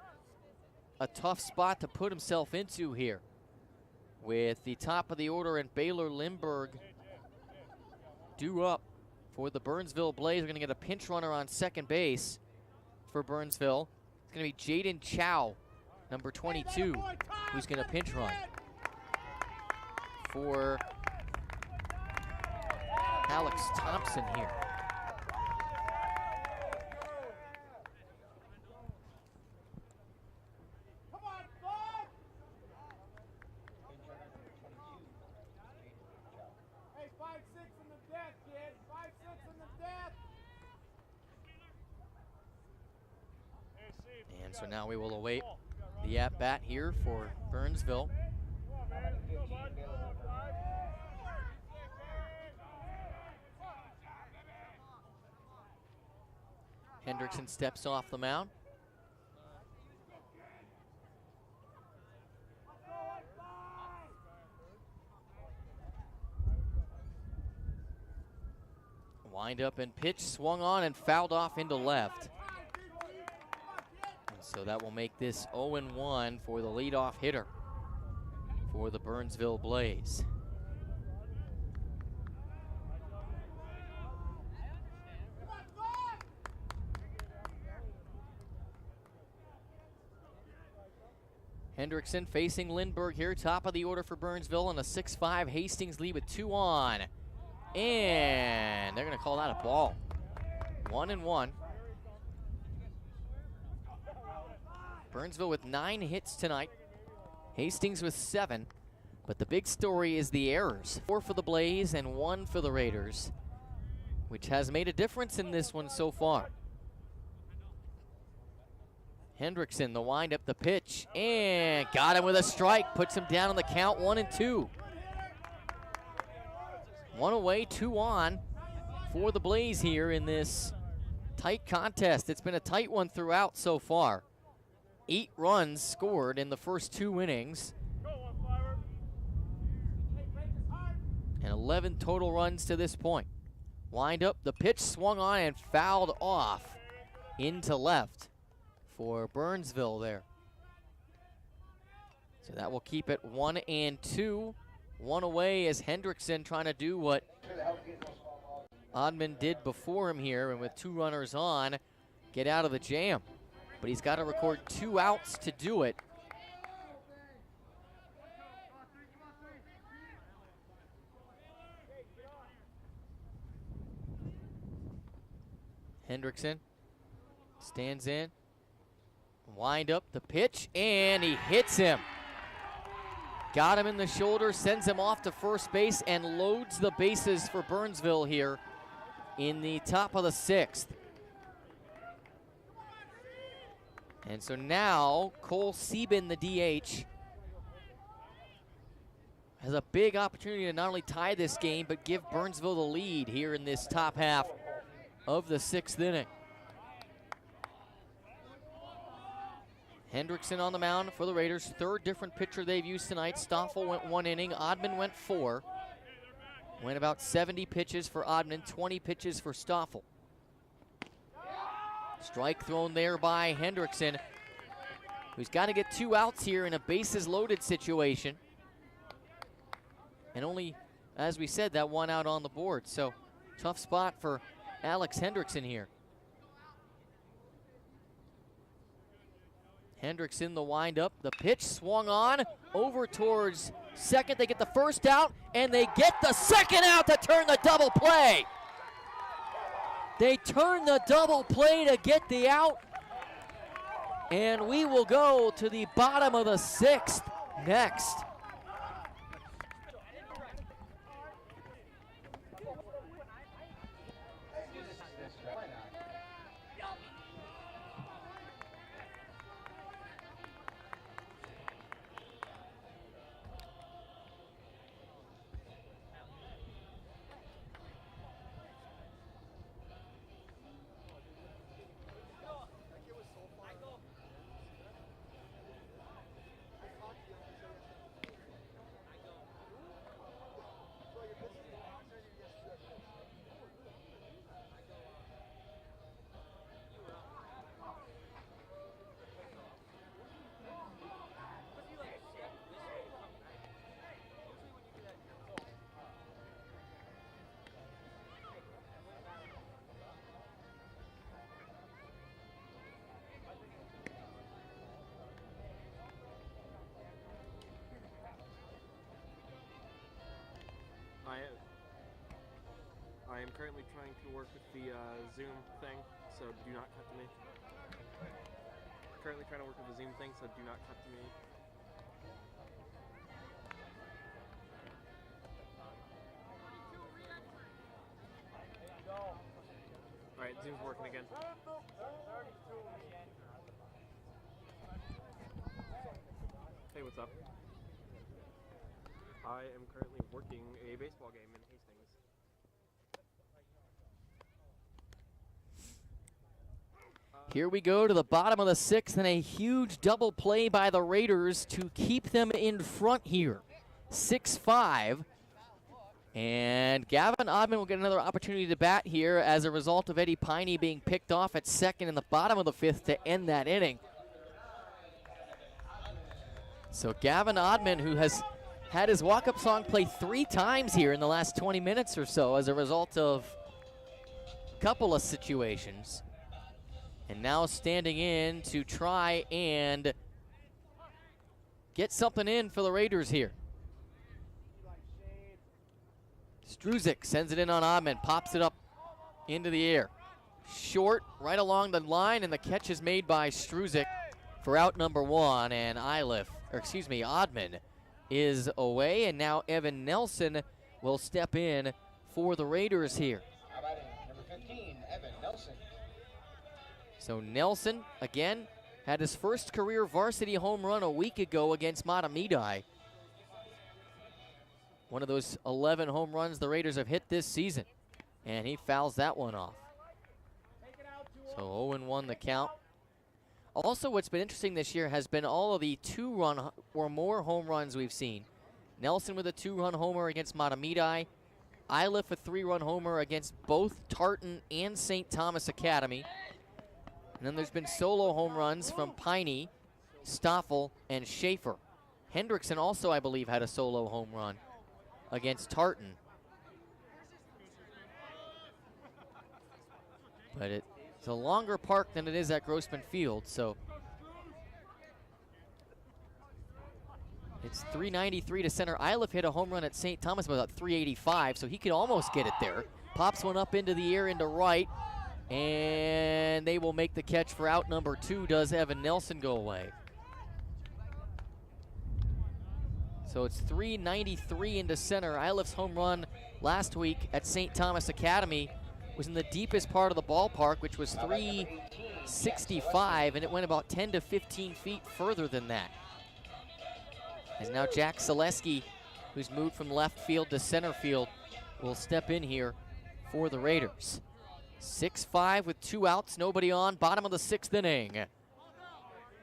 Speaker 3: a tough spot to put himself into here. With the top of the order and Baylor Lindbergh due up for the Burnsville Blaze. We're gonna get a pinch runner on second base for Burnsville. It's going to be Jaden Chow, number 22, who's going to pinch run for Alex Thompson here.
Speaker 1: Hey, 5-6 in the death, kid. 5-6 in the death.
Speaker 3: And so now we will await the at-bat here for Burnsville. Hendrickson steps off the mound. Wind up and pitch, swung on and fouled off into left. So that will make this 0-1 for the leadoff hitter for the Burnsville Blaze. Hendrickson facing Lindbergh here, top of the order for Burnsville, and a 6-5 Hastings lead with 2 on. And they're going to call that a ball. 1-1. Burnsville with 9 hits tonight. Hastings with 7. But the big story is the errors. 4 for the Blaze and 1 for the Raiders, which has made a difference in this one so far. Hendrickson, the windup, the pitch, and got him with a strike. Puts him down on the count, 1-2. 1 away, 2 on for the Blaze here in this tight contest. It's been a tight one throughout so far. 8 runs scored in the first 2 innings. And 11 total runs to this point. Wind up, the pitch swung on and fouled off into left for Burnsville there. So that will keep it 1-2. 1 away as Hendrickson trying to do what Oddman did before him here, and with 2 runners on, get out of the jam. But he's got to record 2 outs to do it. Hendrickson stands in, wind up the pitch, and he hits him. Got him in the shoulder, sends him off to first base, and loads the bases for Burnsville here in the top of the 6th. And so now Cole Sieben, the DH, has a big opportunity to not only tie this game, but give Burnsville the lead here in this top half of the 6th inning. Hendrickson on the mound for the Raiders. 3rd different pitcher they've used tonight. Stoffel went 1 inning. Oddman went 4. Went about 70 pitches for Oddman, 20 pitches for Stoffel. Strike thrown there by Hendrickson, who's got to get 2 outs here in a bases loaded situation. And only, as we said, that 1 out on the board. So tough spot for Alex Hendrickson here. Hendrickson, the windup, the pitch swung on over towards second. They get the 1st out, and they get the 2nd out to turn the double play. They turn the double play to get the out, and we will go to the bottom of the 6th next.
Speaker 7: I am currently trying to work with the Zoom thing, so do not cut to me. Currently trying to work with the Zoom thing, so do not cut to me. Alright, Zoom's working again. Hey, what's up? I am currently working a baseball game in Hastings.
Speaker 3: Here we go to the bottom of the 6th, and a huge double play by the Raiders to keep them in front here. 6-5. And Gavin Oddman will get another opportunity to bat here as a result of Eddie Piney being picked off at 2nd in the bottom of the 5th to end that inning. So Gavin Oddman, who has had his walk-up song play 3 times here in the last 20 minutes or so as a result of a couple of situations. And now standing in to try and get something in for the Raiders here. Struzik sends it in on Oddman, pops it up into the air. Short, right along the line, and the catch is made by Struzik for out number 1, and Oddman is away, and now Evan Nelson will step in for the Raiders here.
Speaker 4: How about it? Number 15, Evan Nelson.
Speaker 3: So Nelson, again, had his first career varsity home run a week ago against Matamidi. One of those 11 home runs the Raiders have hit this season. And he fouls that one off. So 0-1 the count. Also, what's been interesting this year has been all of the 2-run or more home runs we've seen. Nelson with a 2-run homer against Matamidi. Iliff a 3-run homer against both Tartan and St. Thomas Academy. And then there's been solo home runs from Piney, Stoffel, and Schaefer. Hendrickson also, I believe, had a solo home run against Tartan. But it's a longer park than it is at Grossman Field, so it's 393 to center. Iliff hit a home run at St. Thomas about 385, so he could almost get it there. Pops one up into the air into right, and they will make the catch for out number 2. Does Evan Nelson go away? So it's 393 into center. Iliff's home run last week at St. Thomas Academy was in the deepest part of the ballpark, which was 365, and it went about 10 to 15 feet further than that. As now Jack Selesky who's moved from left field to center field, will step in here for the Raiders. 6-5 with 2 outs, nobody on, bottom of the 6th inning.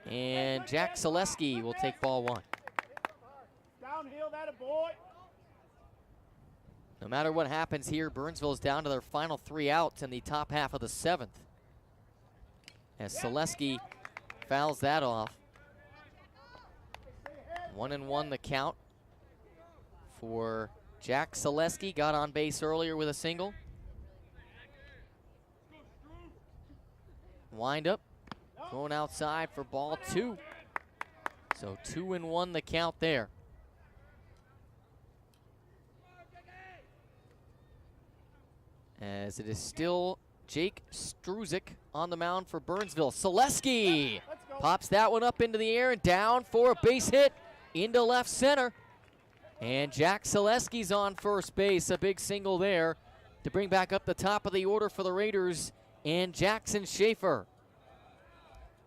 Speaker 3: And Jack Zaleski will take ball 1.
Speaker 5: Downhill, that a boy.
Speaker 3: No matter what happens here, Burnsville's down to their final 3 outs in the top half of the 7th. As Zaleski fouls that off. 1-1 the count for Jack Zaleski. Got on base earlier with a single. Wind up, thrown outside for ball 2. So 2-1 the count there. As it is still Jake Struzik on the mound for Burnsville. Zaleski pops that one up into the air and down for a base hit into left center. And Jack Zaleski's on first base, a big single there to bring back up the top of the order for the Raiders and Jackson Schaefer.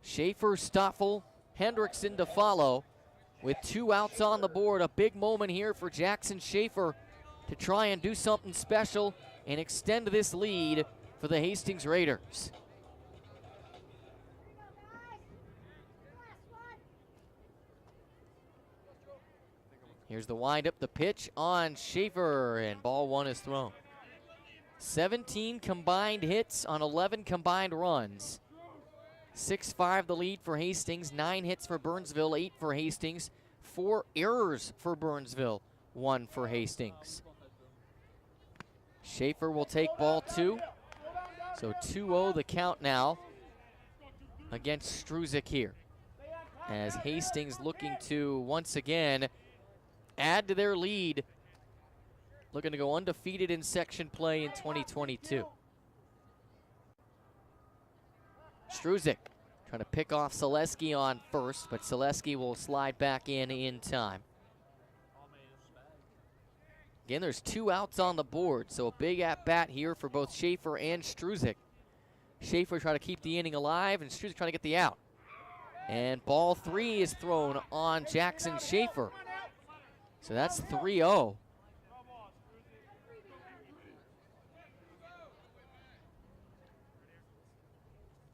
Speaker 3: Schaefer, Stoffel, Hendrickson to follow with 2 outs on the board. A big moment here for Jackson Schaefer to try and do something special and extend this lead for the Hastings Raiders. Here's the windup, the pitch on Schaefer, and ball 1 is thrown. 17 combined hits on 11 combined runs. 6-5 the lead for Hastings, 9 hits for Burnsville, 8 for Hastings, 4 errors for Burnsville, 1 for Hastings. Schaefer will take ball 2. So 2-0 the count now against Struzik here. As Hastings looking to once again add to their lead. Looking to go undefeated in section play in 2022. Struzik trying to pick off Zaleski on first, but Zaleski will slide back in time. Again, there's 2 outs on the board, so a big at-bat here for both Schaefer and Struzik. Schaefer trying to keep the inning alive, and Struzik trying to get the out. And ball 3 is thrown on Jackson Schaefer. So that's 3-0.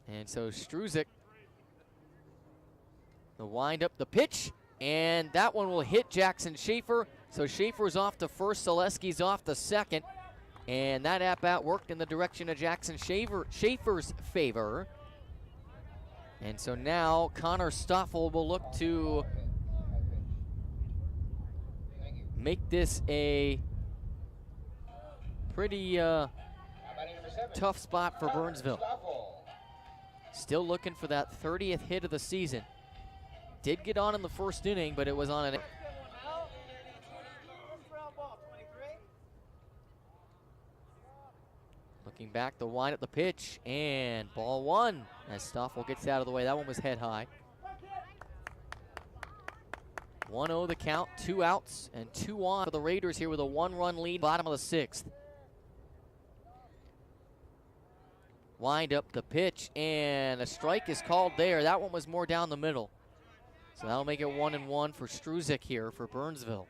Speaker 3: And so Struzik, the windup, the pitch, and that one will hit Jackson Schaefer. So Schaefer's off to first, Zaleski's off to second. And that at-bat worked in the direction of Jackson Schaefer's favor. And so now Connor Stoffel will look to make this a pretty tough spot for Burnsville. Still looking for that 30th hit of the season. Did get on in the first inning, but it was on an... Looking back, the wind at the pitch, and ball 1 as Stoffel gets out of the way. That one was head high. 1-0 the count, 2 outs and 2 on for the Raiders here with a 1-run lead, bottom of the 6th. Wind up the pitch, and a strike is called there. That one was more down the middle. So that'll make it 1-1 for Struzik here for Burnsville.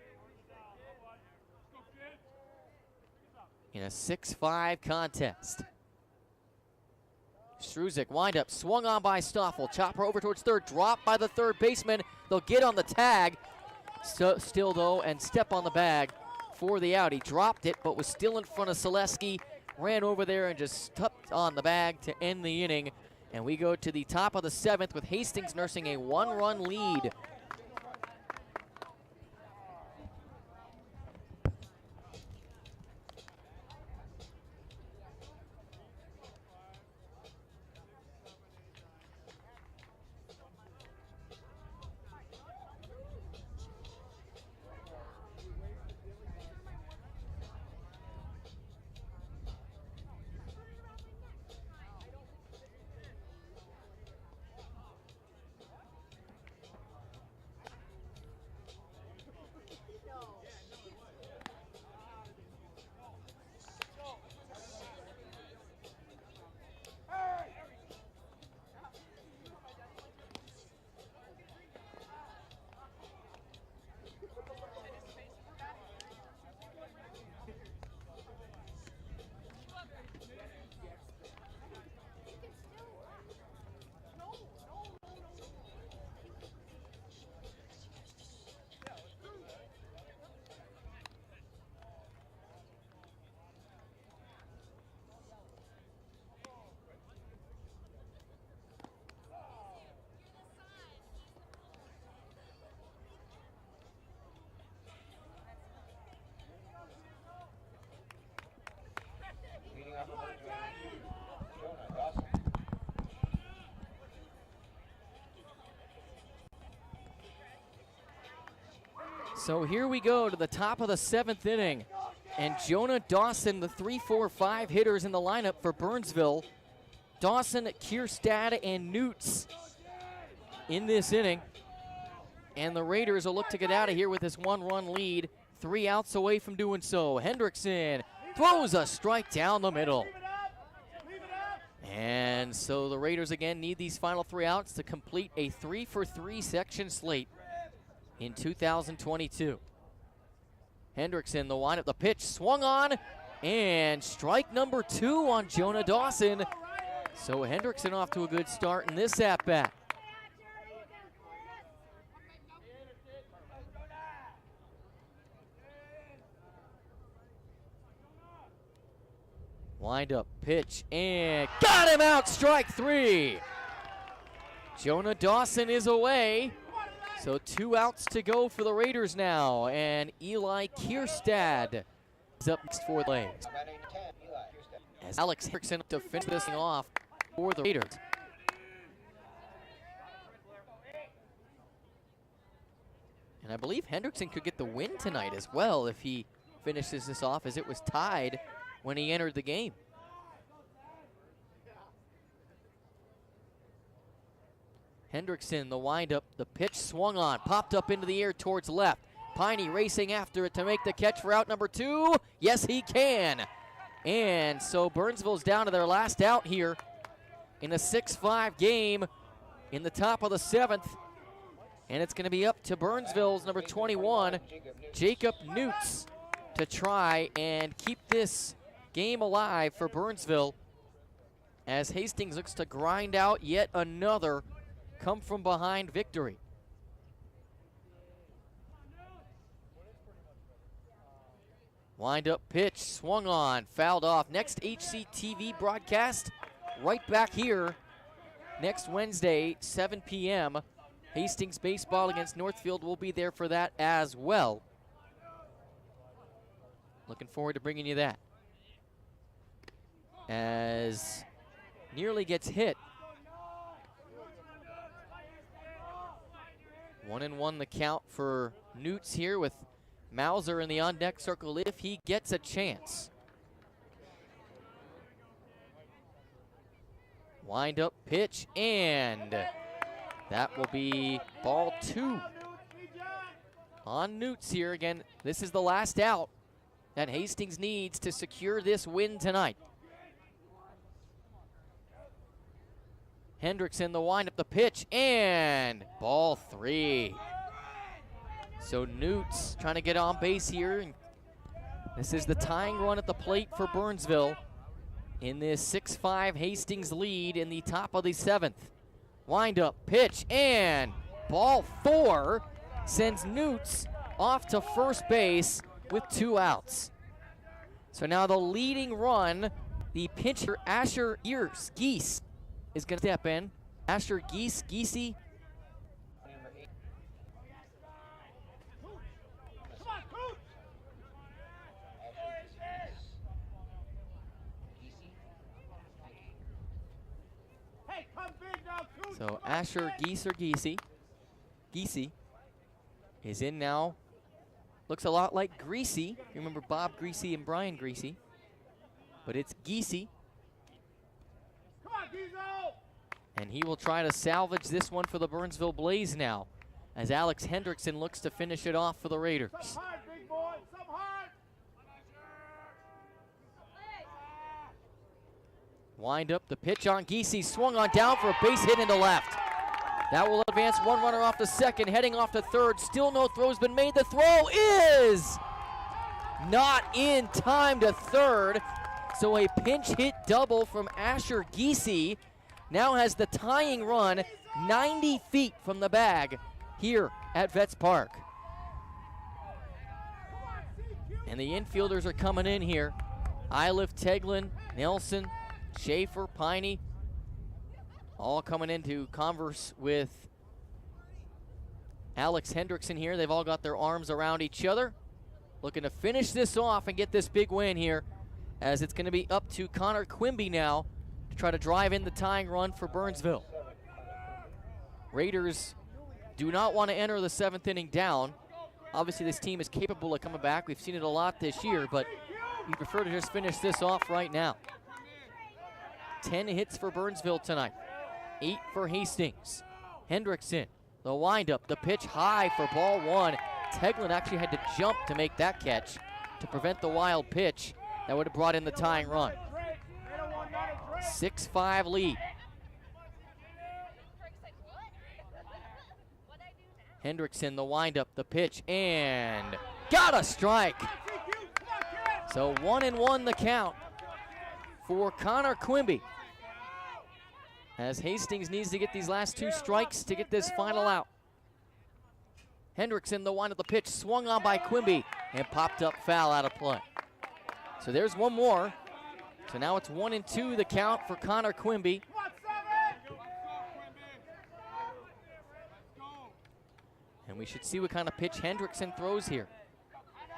Speaker 3: In a 6-5 contest. Struzik, wind up, swung on by Stoffel. Chopper over towards third, dropped by the third baseman. They'll get on the tag, still though, and step on the bag for the out. He dropped it, but was still in front of Zaleski. Ran over there and just stepped on the bag to end the inning. And we go to the top of the 7th with Hastings nursing a 1-run lead. So here we go to the top of the 7th inning. And Jonah Dawson, the 3-4-5 hitters in the lineup for Burnsville. Dawson, Kierstad, and Newts in this inning. And the Raiders will look to get out of here with this 1-run lead. 3 outs away from doing so. Hendrickson throws a strike down the middle. And so the Raiders again need these final 3 outs to complete a 3-for-3 section slate in 2022. Hendrickson, the windup, the pitch swung on, and strike number 2 on Jonah Dawson. So Hendrickson off to a good start in this at-bat. Wind up, pitch, and got him out, strike 3. Jonah Dawson is away. So 2 outs to go for the Raiders now, and Eli Kierstad is up next for the legs. As Alex Hendrickson to finish this thing off for the Raiders. And I believe Hendrickson could get the win tonight as well if he finishes this off, as it was tied when he entered the game. Hendrickson, the windup, the pitch swung on, popped up into the air towards left. Piney racing after it to make the catch for out number 2. Yes, he can. And so Burnsville's down to their last out here in a 6-5 game in the top of the 7th. And it's going to be up to Burnsville's number 21, Jacob Newts, to try and keep this game alive for Burnsville, as Hastings looks to grind out yet another come from behind victory. Wind up pitch, swung on, fouled off. Next HCTV broadcast right back here next Wednesday, 7 p.m. Hastings baseball against Northfield will be there for that as well. Looking forward to bringing you that. As nearly gets hit. 1-1 the count for Newts here, with Mauser in the on-deck circle if he gets a chance. Wind up pitch, and that will be ball 2 on Newts here. Again, this is the last out that Hastings needs to secure this win tonight. Hendrickson, the windup, the pitch, and ball 3. So Newts trying to get on base here. This is the tying run at the plate for Burnsville in this 6-5 Hastings lead in the top of the 7th. Windup, pitch, and ball 4 sends Newts off to first base with 2 outs. So now the leading run, the pitcher Asher Geese is going to step in. Asher Geesey. So Asher Geesey is in now. Looks a lot like Greasy. You remember Bob Greasy and Brian Greasy. But it's Geesey. And he will try to salvage this one for the Burnsville Blaze now, as Alex Hendrickson looks to finish it off for the Raiders. Wind up the pitch on Geesey, swung on down for a base hit into left. That will advance one runner off to second, heading off to third. Still no throw's been made. The throw is not in time to third. So a pinch hit double from Asher Geesey now has the tying run 90 feet from the bag here at Vets Park. And the infielders are coming in here. Iliff, Teglin, Nelson, Schaefer, Piney, all coming in to converse with Alex Hendrickson here. They've all got their arms around each other, looking to finish this off and get this big win here, as it's going to be up to Connor Quimby now to try to drive in the tying run for Burnsville. Raiders do not want to enter the 7th inning down. Obviously, this team is capable of coming back. We've seen it a lot this year, but we prefer to just finish this off right now. 10 hits for Burnsville tonight, 8 for Hastings. Hendrickson, the windup, the pitch high for ball 1. Teglin actually had to jump to make that catch to prevent the wild pitch that would have brought in the tying run. 6-5 lead. Hendrickson, the windup, the pitch, and got a strike. So 1-1 the count for Connor Quimby, as Hastings needs to get these last 2 strikes to get this final out. Hendrickson, the windup, the pitch, swung on by Quimby and popped up foul out of play. So there's one more. So now it's 1-2 the count for Connor Quimby. And we should see what kind of pitch Hendrickson throws here.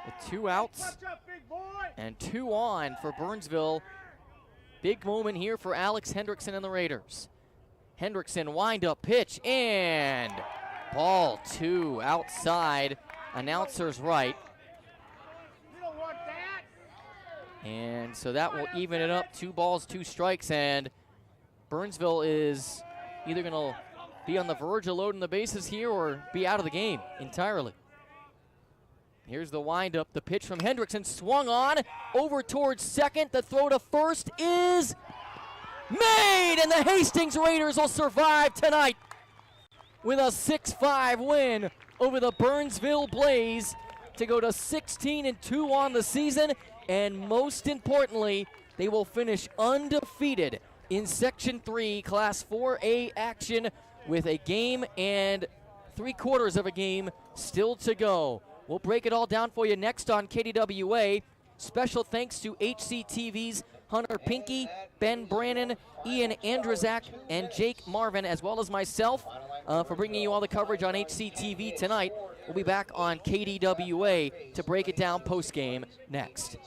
Speaker 3: With 2 outs and 2 on for Burnsville. Big moment here for Alex Hendrickson and the Raiders. Hendrickson, wind-up pitch, and ball 2 outside. Announcer's right. And so that will even it up. 2 balls, 2 strikes, and Burnsville is either going to be on the verge of loading the bases here or be out of the game entirely. Here's the windup, the pitch from Hendrickson, swung on, over towards second. The throw to first is made, and the Hastings Raiders will survive tonight with a 6-5 win over the Burnsville Blaze to go to 16-2 on the season, and most importantly, they will finish undefeated in Section 3 Class 4A action with a game and 3/4 of a game still to go. We'll break it all down for you next on KDWA. Special thanks to HCTV's Hunter Pinkey, Ben Brannon, Ian Andrzak, and Jake Marvin, as well as myself, for bringing you all the coverage on HCTV tonight. We'll be back on KDWA to break it down post-game next.